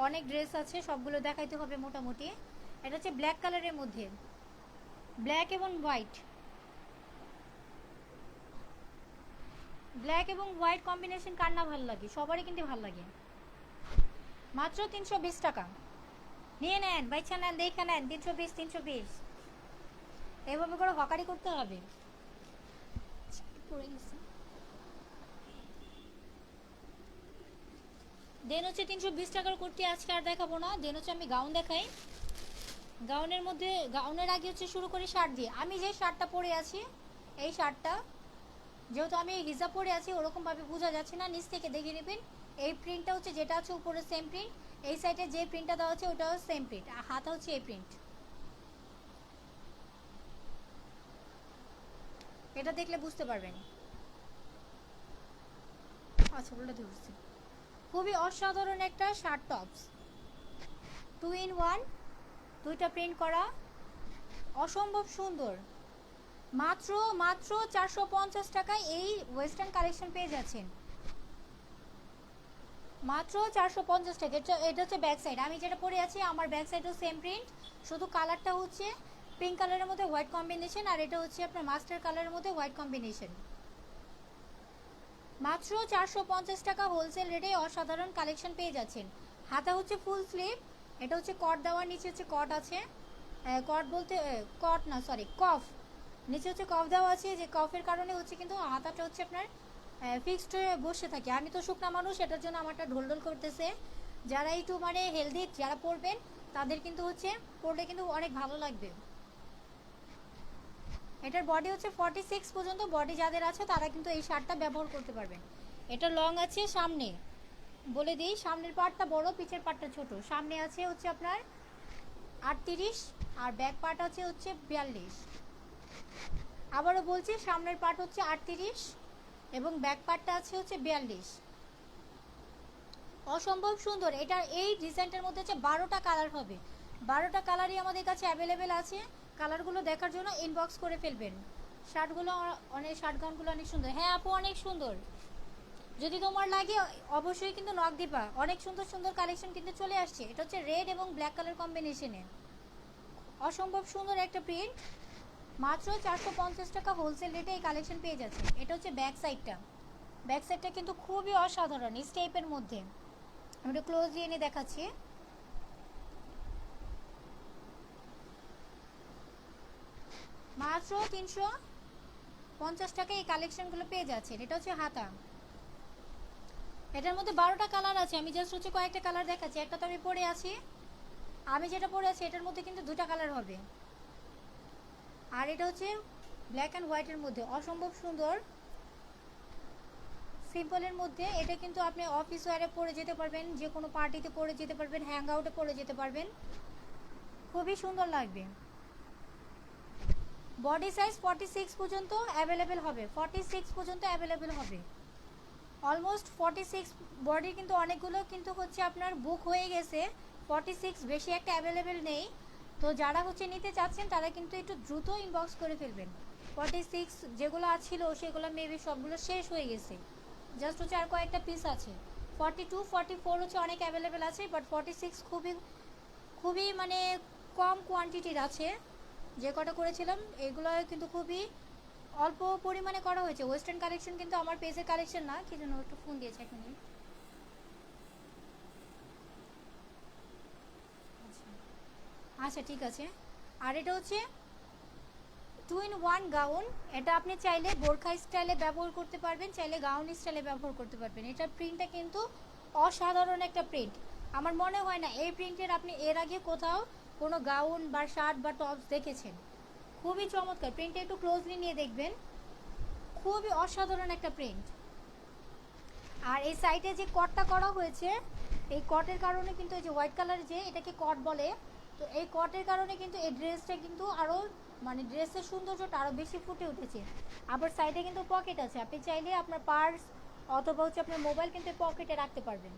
অনেক ড্রেস আছে, সবগুলো দেখাইতে হবে মোটামুটি। এটা হচ্ছে ব্ল্যাক কালারের মধ্যে, ব্ল্যাক এবং হোয়াইট, ব্ল্যাক এবং হোয়াইট কম্বিনেশন কার না ভালো লাগে, সবারই কিন্তু ভালো লাগে। মাত্র 320 টাকা নিয়ে নেন, বাইচ্ছা নেন, দেখে নেন। 320, 320 এইভাবে করে হকারি করতে হবে। দেন হচ্ছে 320 টাকার কুর্তি আজকে আর দেখাবো না। দেন হচ্ছে আমি গাউন দেখাই। গাউনের মধ্যে, গাউনের আগে হচ্ছে শুরু করি শার্ট দিয়ে। আমি যে শার্টটা পরে আছি, এই শার্টটা যেহেতু আমি হিজাব পরে আছি ওরকমভাবে বোঝা যাচ্ছে না, নিচ থেকে দেখে নেবেন। এই প্রিন্টটা হচ্ছে যেটা আছে উপরে সেম প্রিন্ট, এই সাইডে যে প্রিন্টটা দেওয়া আছে ওটাও সেম প্রিন্ট, আর হাতা হচ্ছে এই প্রিন্ট। এটা দেখলে বুঝতে পারবেন। আচ্ছা, বলে ধরছি। খুবই অসাধারণ একটা শার্ট টপস, 2 in 1, দুইটা প্রিন্ট করা, অসম্ভব সুন্দর। মাত্র মাত্র 450 টাকায় এই ওয়েস্টার্ন কালেকশন পেয়ে যাচ্ছেন। মাত্র 450 টাকা। এটা হচ্ছে ব্যাক সাইড, আমি যেটা পরে আছি আমার ব্যাক সাইডও সেম প্রিন্ট, শুধু কালারটা হচ্ছে পিঙ্ক কালারের মধ্যে হোয়াইট কম্বিনেশন, আর এটা হচ্ছে আপনার মাস্টার কালারের মধ্যে হোয়াইট কম্বিনেশন। মাত্র 450 টাকা হোলসেল রেটে অসাধারণ কালেকশন পেয়ে যাচ্ছেন। হাতা হচ্ছে ফুল স্লিভ, এটা হচ্ছে কট দেওয়ার, নিচে হচ্ছে কট আছে, কট বলতে কট না, সরি কফ, নিচে হচ্ছে কফ দেওয়া আছে, যে কফের কারণে হচ্ছে কিন্তু হাতাটা হচ্ছে আপনার ফিক্সড হয়ে বসে থাকে। আমি তো শুকনা মানুষ, এটার জন্য আমারটা ঢোল ঢোল করতেছে। যারা একটু মানে হেলদি যারা পরবেন তাদের কিন্তু হচ্ছে পরলে কিন্তু অনেক ভালো লাগবে। এটার বডি হচ্ছে 46 পর্যন্ত বডি যাদের আছে তারা কিন্তু এই শার্টটা ব্যবহার করতে পারবেন। এটা লং আছে সামনে, বলে দিই সামনের পার্টটা বড় পিছের পার্টটা ছোট। সামনে আছে হচ্ছে আপনার 38 আর ব্যাক পার্ট আছে হচ্ছে 42। আবারও বলছি সামনের পার্ট হচ্ছে 38 এবং ব্যাক পার্টটা আছে হচ্ছে 42। অসম্ভব সুন্দর। এটা এই ডিজাইনটার মধ্যে হচ্ছে 12টা কালার হবে, 12টা কালারই আমাদের কাছে অ্যাভেলেবেল আছে। কালারগুলো দেখার জন্য ইনবক্স করে ফেলবেন। শার্টগুলো অনেক, শার্ট গাউনগুলো অনেক সুন্দর। হ্যাঁ আপু অনেক সুন্দর, যদি তোমার লাগে অবশ্যই কিন্তু নক দিবা। অনেক সুন্দর সুন্দর কালেকশন কিন্তু চলে আসছে। এটা হচ্ছে রেড এবং ব্ল্যাক কালার কম্বিনেশনে অসম্ভব সুন্দর একটা প্রিন্ট। মাত্র 450 টাকা হোলসেল রেটে এই কালেকশন পেয়ে যাচ্ছে। এটা হচ্ছে ব্যাক সাইডটা, ব্যাক সাইডটা কিন্তু খুবই অসাধারণ স্টেপের মধ্যে। আমি একটু ক্লোজ দিয়ে এনে দেখাচ্ছি। মাত্র 350 টাকায় এই কালেকশনগুলো পেয়ে যাচ্ছে। এটা হচ্ছে হাতা। এটার মধ্যে 12টা কালার আছে, আমি জাস্ট হচ্ছে কয়েকটা কালার দেখাচ্ছি। একটা তো আমি পরে আছি, আমি যেটা পরে আছি এটার মধ্যে কিন্তু 2টা কালার হবে। আর এটা হচ্ছে ব্ল্যাক অ্যান্ড হোয়াইটের মধ্যে অসম্ভব সুন্দর সিম্পলের মধ্যে। এটা কিন্তু আপনি অফিস ওয়ারে পরে যেতে পারবেন, যে কোনো পার্টিতে পরে যেতে পারবেন, হ্যাং আউটে পরে যেতে পারবেন, খুবই সুন্দর লাগবে। বডি সাইজ 46 পর্যন্ত অ্যাভেলেবেল হবে, 46 পর্যন্ত অ্যাভেলেবেল হবে। অলমোস্ট 46 বডি কিন্তু অনেকগুলো কিন্তু হচ্ছে আপনার বুক হয়ে গেছে, 46 বেশি একটা অ্যাভেলেবেল নেই। তো যারা হচ্ছে নিতে চাচ্ছেন তারা কিন্তু একটু দ্রুত ইনবক্স করে ফেলবেন। 46 যেগুলো ছিল সেগুলো মেবি সবগুলো শেষ হয়ে গেছে, জাস্ট হচ্ছে আর কয়েকটা পিস আছে। 42 44 হচ্ছে অনেক অ্যাভেলেবেল আছে, বাট 46 খুবই খুবই মানে কম কোয়ান্টিটির আছে। যে কটা করেছিলাম এগুলো কিন্তু খুবই অল্প পরিমাণে করা হয়েছে। ওয়েস্টার্ন কালেকশন কিন্তু আমার পেজের কালেকশন না, কি জন্য একটু ফোন দিয়েছে এখন। আচ্ছা ঠিক আছে। আর এটা হচ্ছে 2 in 1 গাউন। এটা আপনি চাইলে বোরখা স্টাইলে ব্যবহার করতে পারবেন, চাইলে গাউন স্টাইলে ব্যবহার করতে পারবেন। এটার প্রিন্টটা কিন্তু অসাধারণ একটা প্রিন্ট। আমার মনে হয় না এই প্রিন্টের আপনি এর আগে কোথাও কোনো গাউন বা শার্ট বা টপস দেখেছেন। খুবই চমৎকার প্রিন্টটা, একটু ক্লোজলি নিয়ে দেখবেন, খুবই অসাধারণ একটা প্রিন্ট। আর এই সাইডে যে কটটা করা হয়েছে, এই কটের কারণে কিন্তু এই যে হোয়াইট কালার যে এটাকে কট বলে, তো এই কটের কারণে কিন্তু এই ড্রেসটা কিন্তু আরও মানে ড্রেসের সৌন্দর্যটা আরও বেশি ফুটে উঠেছে। আবার সাইডে কিন্তু পকেট আছে, আপনি চাইলে আপনার পার্স অথবা হচ্ছে আপনার মোবাইল কিন্তু পকেটে রাখতে পারবেন।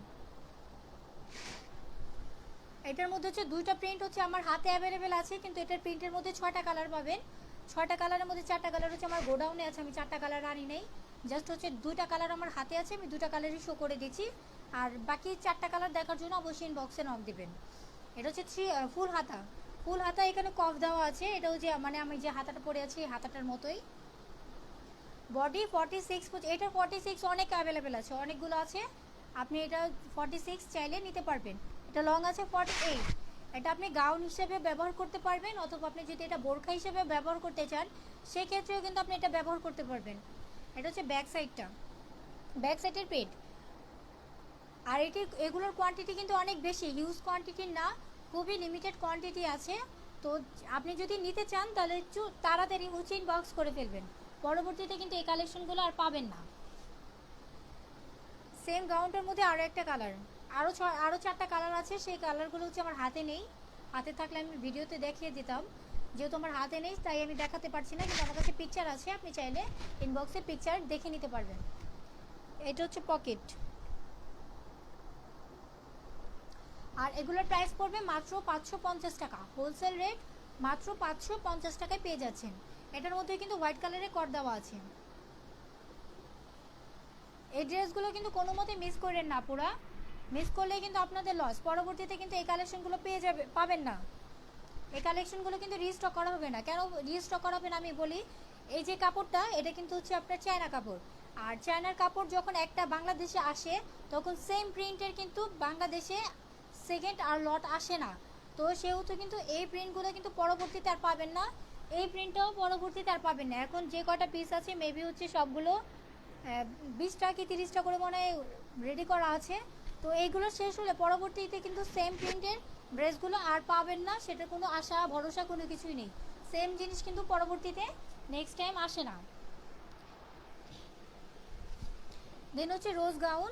এটার মধ্যে হচ্ছে 2টা প্রিন্ট হচ্ছে আমার হাতে অ্যাভেলেবেল আছে, কিন্তু এটার প্রিন্টের মধ্যে 6টা কালার পাবেন। 6টা কালারের মধ্যে 4টা কালার হচ্ছে আমার গোডাউনে আছে, আমি 4টা কালার আনি নেই। জাস্ট হচ্ছে 2টা কালার আমার হাতে আছে, আমি 2টা কালারই শো করে দিচ্ছি। আর বাকি 4টা কালার দেখার জন্য অবশ্যই ইনবক্সে নক দিবেন। এটা হচ্ছে ফুল হাতা। ফুল হাতা এখানে কফ দেওয়া আছে, এটা হচ্ছে মানে আমি যে হাতাটা পরে আছি হাতাটার মতোই। বডি 46, এটা 46 অনেক অ্যাভেলেবেল আছে, অনেকগুলো আছে। আপনি এটা 46 চাইলে নিতে পারবেন। এটা লং আছে 48। এটা আপনি গাউন হিসেবে ব্যবহার করতে পারবেন, অথবা আপনি যদি এটা বোরখা হিসেবে ব্যবহার করতে চান সেক্ষেত্রেও কিন্তু আপনি এটা ব্যবহার করতে পারবেন। এটা হচ্ছে ব্যাক সাইডটা, ব্যাক সাইডের পেট। আর এগুলোর কোয়ান্টিটি কিন্তু অনেক বেশি, হিউজ কোয়ান্টিটির না, খুবই লিমিটেড কোয়ান্টিটি আছে। তো আপনি যদি নিতে চান তাহলে একটু তাড়াতাড়ি হচ্ছে ইনবক্স করে ফেলবেন, পরবর্তীতে কিন্তু এই কালেকশনগুলো আর পাবেন না। সেম গাউনটার মধ্যে আরও একটা কালার, আরও 4টা কালার আছে, সেই কালারগুলো হচ্ছে আমার হাতে নেই। হাতে থাকলে আমি ভিডিওতে দেখিয়ে দিতাম, যেহেতু আমার হাতে নেই তাই আমি দেখাতে পারছি না, কিন্তু আমার কাছে পিকচার আছে, আপনি চাইলে ইনবক্সে পিকচার দেখে নিতে পারবেন। এটা হচ্ছে পকেট। আর এগুলোর প্রাইস পড়বে মাত্র 550 টাকা, হোলসেল রেট মাত্র 550 টাকায় পেয়ে যাচ্ছেন। এটার মধ্যে কিন্তু হোয়াইট কালারের কট দেওয়া আছে। এই ড্রেসগুলো কিন্তু কোনো মতে মিস করেন না, পুরা মিস করলে কিন্তু আপনাদের লস, পরবর্তীতে কিন্তু এই কালেকশনগুলো পাবেন না। এই কালেকশনগুলো কিন্তু রিস্টক করা হবে না। কেন রিস্টক করা হবে না আমি বলি, এই যে কাপড়টা এটা কিন্তু হচ্ছে আপনার চায়না কাপড়, আর চায়নার কাপড় যখন একটা বাংলাদেশে আসে তখন সেম প্রিন্টের কিন্তু বাংলাদেশে সেকেন্ড আর লট আসে না। তো সেহেতু কিন্তু এই প্রিন্টগুলো কিন্তু পরবর্তীতে আর পাবেন না, এই প্রিন্টটাও পরবর্তীতে আর পাবেন না। এখন যে কটা পিস আছে মেবি হচ্ছে সবগুলো 20টা কি 30টা করে মনে হয় রেডি করা আছে। তো এইগুলো শেষ হলে পরবর্তীতে কিন্তু সেম প্রিন্টের ড্রেসগুলো আর পাবেন না, সেটার কোনো আশা ভরসা কোনো কিছুই নেই। সেম জিনিস কিন্তু পরবর্তীতে নেক্সট টাইম আসে না। দেন হচ্ছে রোজ গাউন,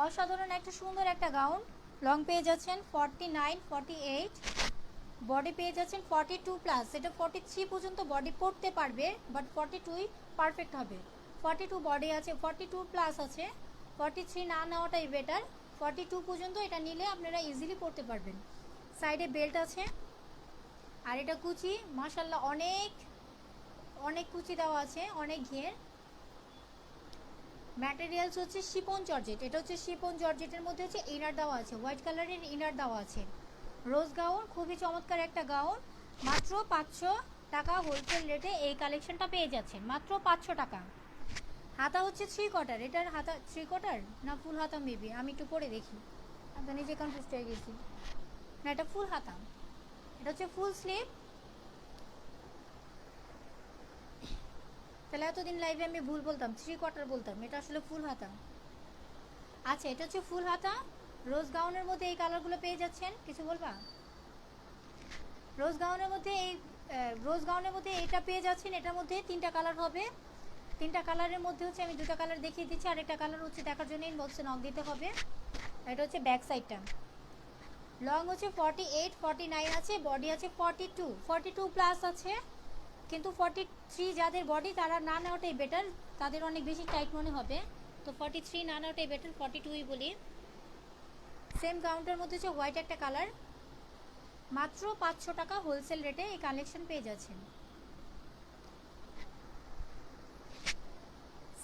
অসাধারণ একটা সুন্দর একটা গাউন। লং পেয়ে যাচ্ছেন 49, 48, বডি পেয়ে যাচ্ছেন 42+। এটা 43 পর্যন্ত বডি পড়তে পারবে, বাট 42ই পারফেক্ট হবে। 42 বডি আছে, 42+ আছে, 43 না নেওয়াটাই বেটার। 42 পর্যন্ত এটা নিলে আপনারা ইজিলি পড়তে পারবেন। সাইডে বেল্ট আছে, আর এটা কুচি মাশাল্লাহ অনেক অনেক কুচি দেওয়া আছে, অনেক ঘের। ম্যাটেরিয়ালস হচ্ছে শিপন জর্জেট, এটা হচ্ছে শিপন জর্জেটের মধ্যে হচ্ছে ইনার দেওয়া আছে, হোয়াইট কালারের ইনার দেওয়া আছে। রোজ গাউন খুবই চমৎকার একটা গাউন, মাত্র 500 টাকা হোলসেল রেটে এই কালেকশনটা পেয়ে যাচ্ছেন, মাত্র 500 টাকা। হাতা হচ্ছে 3/4, এটার হাতা 3/4 না ফুল হাতা মেবি, আমি একটু পরে দেখি, আমি নিজে কনফিউজ হয়ে গেছি। না, এটা ফুল হাতা, এটা হচ্ছে ফুল স্লিভ। তাহলে এতদিন লাইভে আমি ভুল বলতাম, 3/4 বলতাম, এটা আসলে ফুল হাতা। আচ্ছা, এটা হচ্ছে ফুল হাতা। রোজ গাউনের মধ্যে এই কালারগুলো পেয়ে যাচ্ছেন। কিছু বলবা? রোজ গাউনের মধ্যে এটা পেয়ে যাচ্ছেন। এটার মধ্যে 3টা কালার হবে। 3টা কালারের মধ্যে হচ্ছে আমি 2টা কালার দেখিয়ে দিচ্ছি, আর একটা কালার হচ্ছে দেখার জন্য ইনবক্সে নক দিতে হবে। এটা হচ্ছে ব্যাক সাইডটা। লং হচ্ছে 48, 49 আছে, বডি আছে 42+ আছে, কিন্তু 43 যাদের বডি তারা না নেওয়াটাই বেটার, তাদের অনেক বেশি টাইট মনে হবে। তো 43 না নেওয়াটাই বেটার, 42ই বলি। সেম গাউনটার মধ্যে হচ্ছে হোয়াইট একটা কালার, মাত্র 500 টাকা হোলসেল রেটে এই কালেকশন পেয়ে যাচ্ছেন।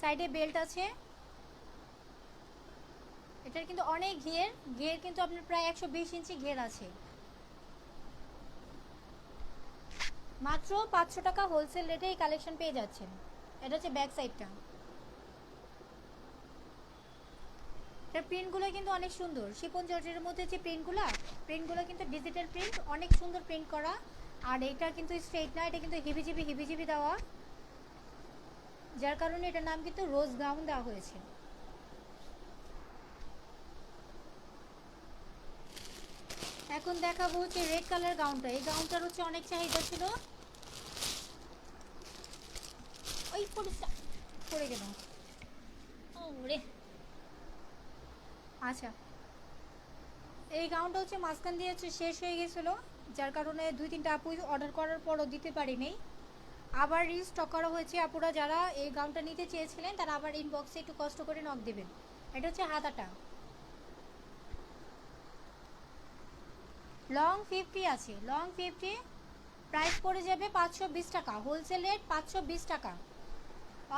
সাইডে বেল্ট আছে, এটার কিন্তু অনেক ঘের কিন্তু আপনার প্রায় 120 ইঞ্চি ঘের আছে। মাত্র 500 টাকা হোলসেল রেটে এই কালেকশন পেয়ে যাচ্ছেন। এটা হচ্ছে ব্যাক সাইডটা। এটার প্রিন্টগুলো কিন্তু অনেক সুন্দর, শিপন জর্জের মধ্যে যে প্রিন্টগুলো কিন্তু ডিজিটাল প্রিন্ট, অনেক সুন্দর প্রিন্ট করা। আর এটা কিন্তু স্ট্রেট না, এটা কিন্তু হিবিজিবি দেওয়া, যার কারণে এটার নাম কিন্তু রোজ গাউন দেওয়া হয়েছে। এখন দেখাবো হচ্ছে রেড কালার গাউনটা। এই গাউনটার হচ্ছে অনেক চাহিদা ছিল। ওই পড়ে গেল। ওরে, আচ্ছা, এই গাউনটা হচ্ছে মাঝখান দিয়ে হচ্ছে শেষ হয়ে গেছিলো, যার কারণে 2-3টা আপু অর্ডার করার পরও দিতে পারিনি। আবার রিস্টক করা হয়েছে। আপুরা যারা এই গাউনটা নিতে চেয়েছিলেন তারা আবার ইনবক্সে একটু কষ্ট করে নক দেবেন। এটা হচ্ছে হাতাটা। লং 50 আছে, লং 50, প্রাইস পড়ে যাবে 520 টাকা, হোলসেল রেট 520 টাকা।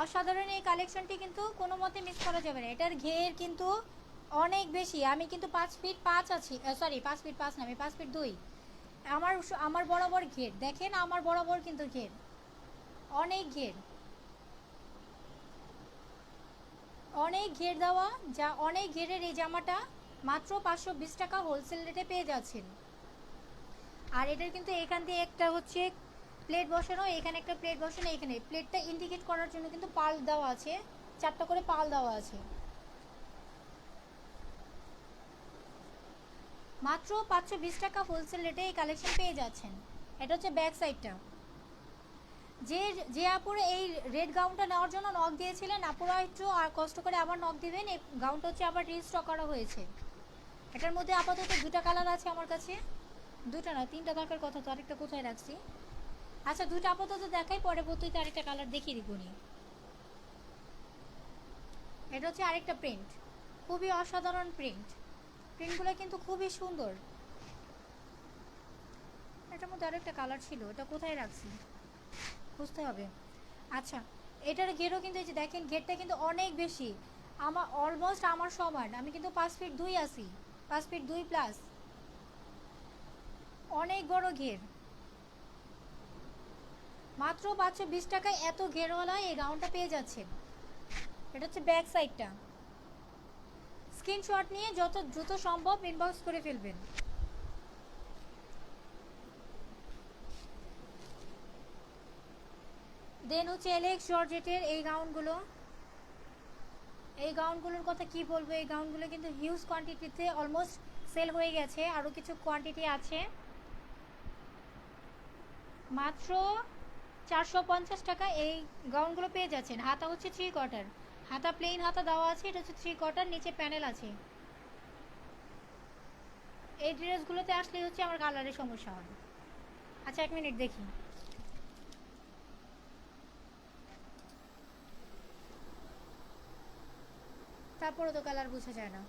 অসাধারণ এই কালেকশনটি কিন্তু কোনো মতে মিস করা যাবে না। এটার ঘের কিন্তু অনেক বেশি। আমি কিন্তু 5 ফিট 5 আছি, সরি 5 ফিট 5 না, আমি 5 ফিট 2। আমার বরাবর ঘের দেখেন, আমার বরাবর কিন্তু ঘের, অনেক ঘের, অনেক ঘের দেওয়া, যা অনেক ঘেরের এই জামাটা মাত্র 520 টাকা হোলসেল রেটে পেয়ে যাচ্ছেন। আর এটার কিন্তু এখান দিয়ে একটা হচ্ছে প্লেট বসানো, এখানে একটা প্লেট বসানো, এখানে প্লেটটা ইন্ডিকেট করার জন্য কিন্তু পাল দেওয়া আছে, 4টা করে পাল দেওয়া আছে। মাত্র 520 টাকা হোলসেল রেটে এই কালেকশন পেয়ে যাচ্ছেন। এটা হচ্ছে ব্যাক সাইডটা। যে আপুরা এই রেড গাউনটা নেওয়ার জন্য নক দিয়েছিলেন, আপুরা একটু আর কষ্ট করে আবার নক দিবেন। এই গাউনটা হচ্ছে আবার রিস্টক করা হয়েছে। এটার মধ্যে আপাতত 2টা কালার আছে আমার কাছে, 2টা না 3টা থাকার কথা, তো আরেকটা কোথায় রাখছি। আচ্ছা, 2টা আপাতত দেখাই, পরবর্তীতে আরেকটা কালার দেখিয়ে দিবনি। এটা হচ্ছে আরেকটা প্রিন্ট, খুবই অসাধারণ প্রিন্টগুলো কিন্তু খুবই সুন্দর। এটার মধ্যে আরেকটা কালার ছিল, এটা কোথায় রাখছি বুঝতে হবে। আচ্ছা, এটার ঘেরও কিন্তু এই যে দেখেন, ঘেরটা কিন্তু অনেক বেশি, আমার অলমোস্ট আমার সমান। আমি কিন্তু 5 ফিট 2 আছি, 5 ফিট 2+, অনেক বড় ঘের। মাত্র 520 টাকায় এত ঘেরওয়ালা এই গাউনটা পেয়ে যাচ্ছেন। এটা হচ্ছে ব্যাক সাইডটা। স্ক্রিনশট নিয়ে যত দ্রুত সম্ভব ইনবক্স করে ফেলবেন। দেন হচ্ছে এলেক্স জর্জেটের এই গাউনগুলো, এই গাউনগুলোর কথা কি বলবো, এই গাউনগুলো কিন্তু হিউজ কোয়ান্টিটিতে অলমোস্ট সেল হয়ে গেছে, আরও কিছু কোয়ান্টিটি আছে। মাত্র 450 টাকা এই গাউনগুলো পেয়ে যাচ্ছেন। হাতা হচ্ছে 3 কোয়ার্টার, হাতা প্লেন হাতা দেওয়া আছে, এটা হচ্ছে 3 কোয়ার্টার, নিচে প্যানেল আছে। এই ড্রেসগুলোতে আসলে হচ্ছে আমার কালারের সমস্যা হয়। আচ্ছা 1 মিনিট দেখি। তারপরে তো কালার বোঝা যায় না।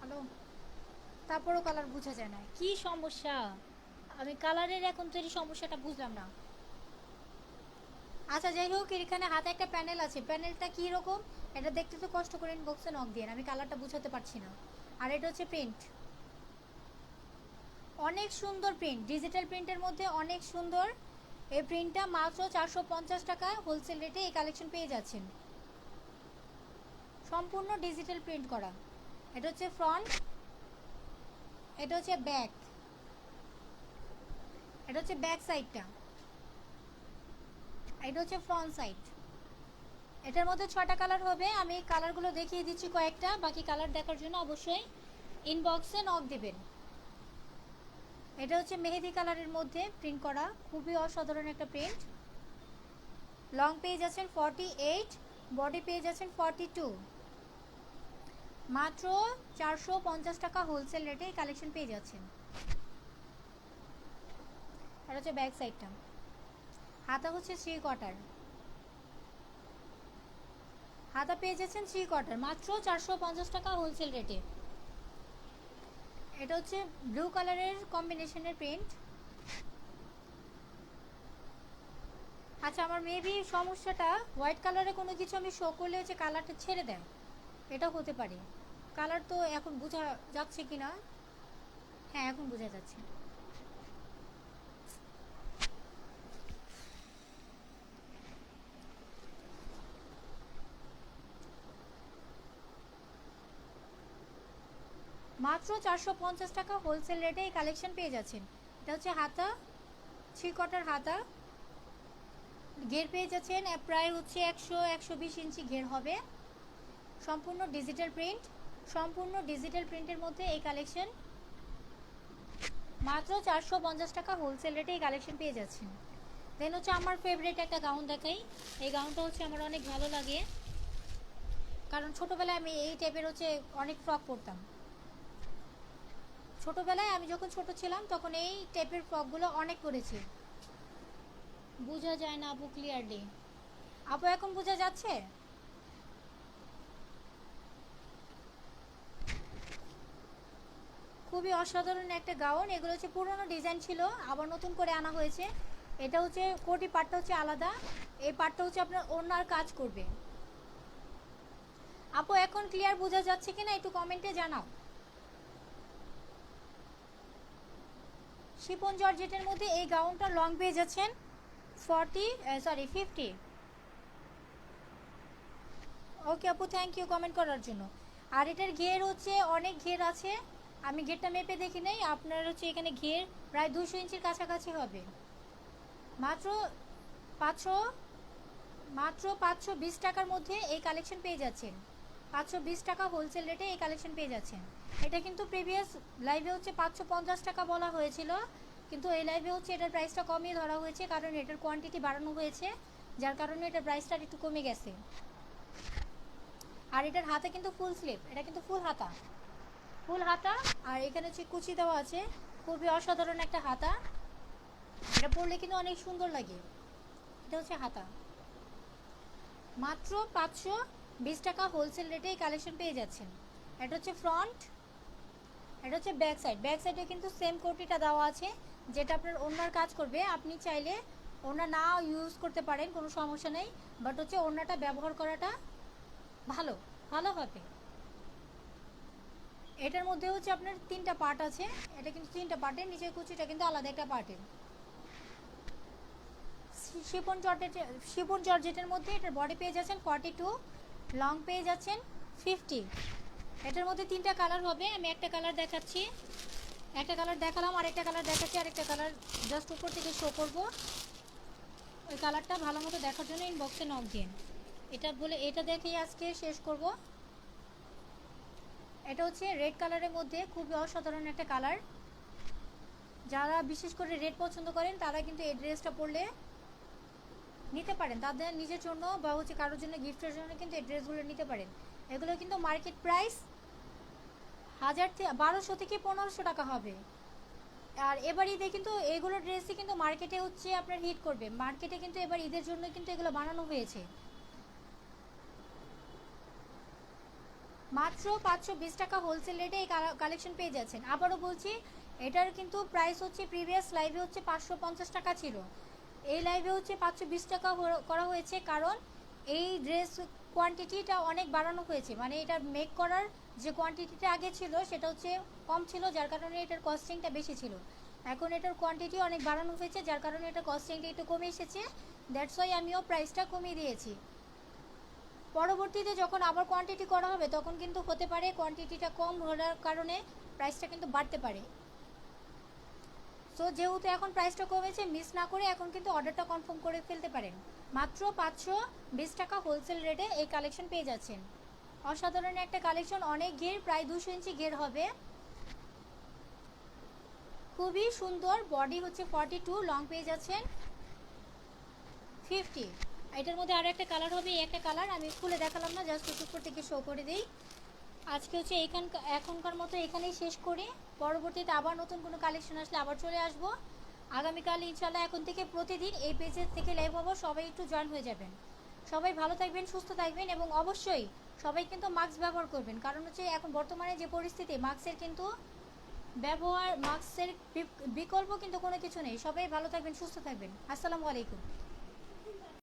হ্যালো, তারপরও কালার বোঝা যায় না, কি সমস্যা? আমি কালারের এখন তো এই সমস্যাটা বুঝলাম না। আচ্ছা যাই হোক, এখানে হাতে একটা প্যানেল আছে, প্যানেলটা কী রকম এটা দেখতে তো কষ্ট করে ইনবক্সে নক দিয়ে, আমি কালারটা বুঝাতে পারছি না। আর এটা হচ্ছে প্রিন্ট, অনেক সুন্দর প্রিন্ট, ডিজিটাল প্রিন্টের মধ্যে অনেক সুন্দর। এই প্রিন্টটা মাত্র 450 টাকা হোলসেল রেটে এই কালেকশন পেয়ে যাচ্ছেন, সম্পূর্ণ ডিজিটাল প্রিন্ট করা। এটা হচ্ছে ফ্রন্ট, এটা হচ্ছে ব্যাক, এটা হচ্ছে ব্যাক সাইডটা, এটা হচ্ছে ফ্রন্ট সাইড। এটার মধ্যে 6টা কালার হবে, আমি কালারগুলো দেখিয়ে দিচ্ছি কয়েকটা, বাকি কালার দেখার জন্য অবশ্যই ইনবক্সে নক দেবেন। এটা হচ্ছে মেহেদি কালারের মধ্যে প্রিন্ট করা, খুবই অসাধারণ একটা প্রিন্ট। লং পেয়ে যাচ্ছেন 48, বডি পেয়ে যাচ্ছেন 42। মাত্র 450 টাকা হোলসেল রেটে এই কালেকশন পেয়ে যাচ্ছেন। এটা হচ্ছে ব্যাক সাইডটা, হাতা হচ্ছে 3 কোয়ার্টার, হাতা পেয়ে যাচ্ছেন 3 কোয়ার্টার, মাত্র 450 টাকা হোলসেল রেটে। এটা হচ্ছে ব্লু কালারের কম্বিনেশনের প্রিন্ট। আচ্ছা আমার মেবি সমস্যাটা হোয়াইট কালারে কোনো কিছু আমি শো করলে হচ্ছে কালারটা ছেড়ে দেয়, এটা হতে পারে। কালার তো এখন বোঝা যাচ্ছে কি না? হ্যাঁ এখন বোঝা যাচ্ছে। মাত্র 450 টাকা হোলসেল রেটে এই কালেকশন পেয়ে যাচ্ছেন। এটা হচ্ছে হাতা, 3 কোয়ার্টার হাতা, ঘের পেয়ে যাচ্ছেন প্রায় হচ্ছে 100-120 ইঞ্চি ঘের হবে, সম্পূর্ণ ডিজিটাল প্রিন্ট, সম্পূর্ণ ডিজিটাল প্রিন্টের মধ্যে এই কালেকশন মাত্র 450 টাকা হোলসেল রেটে এই কালেকশন পেয়ে যাচ্ছেন। দেন হচ্ছে আমার ফেভারিট একটা গাউন দেখাই, এই গাউনটা হচ্ছে আমার অনেক ভালো লাগে, কারণ ছোটোবেলায় আমি এই টাইপের হচ্ছে অনেক ফ্রক পরতাম। ছোটোবেলায় আমি যখন ছোট ছিলাম তখন এই টাইপের ফ্রকগুলো অনেক পরেছি। বোঝা যায় না আপু ক্লিয়ারলি? আপু এখন বোঝা যাচ্ছে? খুবই অসাধারণ একটা গাউন, এগুলো হচ্ছে পুরনো ডিজাইন ছিল, আবার নতুন করে আনা হয়েছে। এটা হচ্ছে কোটি পাটটা হচ্ছে আলাদা, এই পাটটা হচ্ছে আপনার ওড়নার কাজ করবে। আপু এখন ক্লিয়ার বোঝা যাচ্ছে কিনা একটু কমেন্টে জানাও। শিপন জর্জেটের মধ্যে এই গাউনটা লং পেয়ে যাচ্ছেন 50 ওকে আপু থ্যাংক ইউ কমেন্ট করার জন্য। আর এটার ঘের হচ্ছে অনেক ঘের আছে, আমি ঘেরটা মেপে দেখি নেই, আপনার হচ্ছে এখানে ঘের প্রায় 200 ইঞ্চির কাছাকাছি হবে। মাত্র 500 মাত্র 520 টাকার মধ্যে এই কালেকশন পেয়ে যাচ্ছেন, 520 টাকা হোলসেল রেটে এই কালেকশন পেয়ে যাচ্ছেন। এটা কিন্তু প্রিভিয়াস লাইভে হচ্ছে 550 টাকা বলা হয়েছিল, কিন্তু এই লাইভে হচ্ছে এটার প্রাইসটা কমিয়ে ধরা হয়েছে, কারণ এটার কোয়ান্টিটি বাড়ানো হয়েছে, যার কারণে এটার প্রাইসটা একটু কমে গেছে। আর এটার হাতে কিন্তু ফুল স্লিভ, এটা কিন্তু ফুল হাতা, ফুল হাতা, আর এখানে হচ্ছে কুচি দেওয়া আছে, খুবই অসাধারণ একটা হাতা, এটা পরলে কিন্তু অনেক সুন্দর লাগে। এটা হচ্ছে হাতা, মাত্র 520 টাকা হোলসেল রেটে এই কালেকশন পেয়ে যাচ্ছেন। এটা হচ্ছে ফ্রন্ট, এটা হচ্ছে ব্যাক সাইড, ব্যাক সাইডে কিন্তু সেম কোটিটা দেওয়া আছে, যেটা আপনার ওড়নার কাজ করবে। আপনি চাইলে ওড়না না ইউজ করতে পারেন, কোনো সমস্যা নেই, বাট হচ্ছে ওড়নাটা ব্যবহার করাটা ভালো ভালো হবে। এটার মধ্যে হচ্ছে আপনার 3টা পার্ট আছে, এটা কিন্তু 3টা পার্টের, নিচের কুচিটা কিন্তু আলাদা একটা পার্টের। শিপন জর্জেটের মধ্যে এটার বডি পেয়ে যাচ্ছেন 42, লং পেয়ে যাচ্ছেন 50। এটার মধ্যে 3টা কালার হবে, আমি একটা কালার দেখাচ্ছি, একটা কালার দেখালাম, আরেকটা কালার দেখাচ্ছি, আরেকটা কালার জাস্ট উপর থেকে শো করব। ওই কালারটা ভালো মতো দেখার জন্য ইনবক্সে নক দিন। এটা দেখেই আজকে শেষ করব। এটা হচ্ছে রেড কালারের মধ্যে খুবই অসাধারণ একটা কালার। যারা বিশেষ করে রেড পছন্দ করেন তারা কিন্তু এই ড্রেসটা পরলে নিতে পারেন, তাদের নিজের জন্য বা হচ্ছে কারোর জন্য গিফটের জন্য কিন্তু এই ড্রেসগুলো নিতে পারেন। এগুলো কিন্তু মার্কেট প্রাইস 1200 থেকে 1500 টাকা হবে। আর এবার ঈদে কিন্তু এগুলো ড্রেসই কিন্তু মার্কেটে হচ্ছে আপনার হিট করবে। মার্কেটে কিন্তু এবার ঈদের জন্য কিন্তু এগুলো বানানো হয়েছে। মাত্র 520 টাকা হোলসেল রেটে এই কালেকশন পেয়ে যাচ্ছেন। আবারও বলছি, এটার কিন্তু প্রাইস হচ্ছে প্রিভিয়াস লাইভে হচ্ছে 550 টাকা ছিল, এই লাইভে হচ্ছে 520 টাকা করা হয়েছে, কারণ এই ড্রেস কোয়ান্টিটিটা অনেক বাড়ানো হয়েছে। মানে এটা মেক করার যে কোয়ান্টিটিটা আগে ছিল সেটা হচ্ছে কম ছিল, যার কারণে এটার কস্টিংটা বেশি ছিল। এখন এটার কোয়ান্টিটি অনেক বাড়ানো হয়েছে, যার কারণে এটার কস্টিংটা একটু কমে এসেছে। দ্যাটস ওয়াই আমিও প্রাইসটা কমিয়ে দিয়েছি। পরবর্তীতে যখন আবার কোয়ান্টিটি করা হবে তখন কিন্তু হতে পারে কোয়ান্টিটিটা কম হওয়ার কারণে প্রাইসটা কিন্তু বাড়তে পারে। সো যেহেতু এখন প্রাইসটা কমেছে, মিস না করে এখন কিন্তু অর্ডারটা কনফার্ম করে ফেলতে পারেন। মাত্র 520 টাকা হোলসেল রেটে এই কালেকশন পেয়ে যাচ্ছেন। অসাধারণ একটা কালেকশন, অনেক ঘের, প্রায় 200 ইঞ্চি ঘের হবে। খুবই সুন্দর, বডি হচ্ছে 42, লং পেয়ে যাচ্ছেন 50। এটার মধ্যে আরও একটা কালার হবে, এই একটা কালার আমি খুলে দেখালাম না, জাস্ট উপর থেকে শো করে দিই। আজকে হচ্ছে এখনকার মতো এখানেই শেষ করি। পরবর্তীতে আবার নতুন কোনো কালেকশন আসলে আবার চলে আসবো। আগামীকাল ইনশাল্লাহ এখন থেকে প্রতিদিন এই পেজের থেকে লাইভ হবো, সবাই একটু জয়েন হয়ে যাবেন। সবাই ভালো থাকবেন, সুস্থ থাকবেন, এবং অবশ্যই সবাই কিন্তু মাস্ক ব্যবহার করবেন, কারণ হচ্ছে এখন বর্তমানে যে পরিস্থিতি, মাস্কের বিকল্প কিন্তু কোনো কিছু নেই। সবাই ভালো থাকবেন, সুস্থ থাকবেন। আসসালামু আলাইকুম।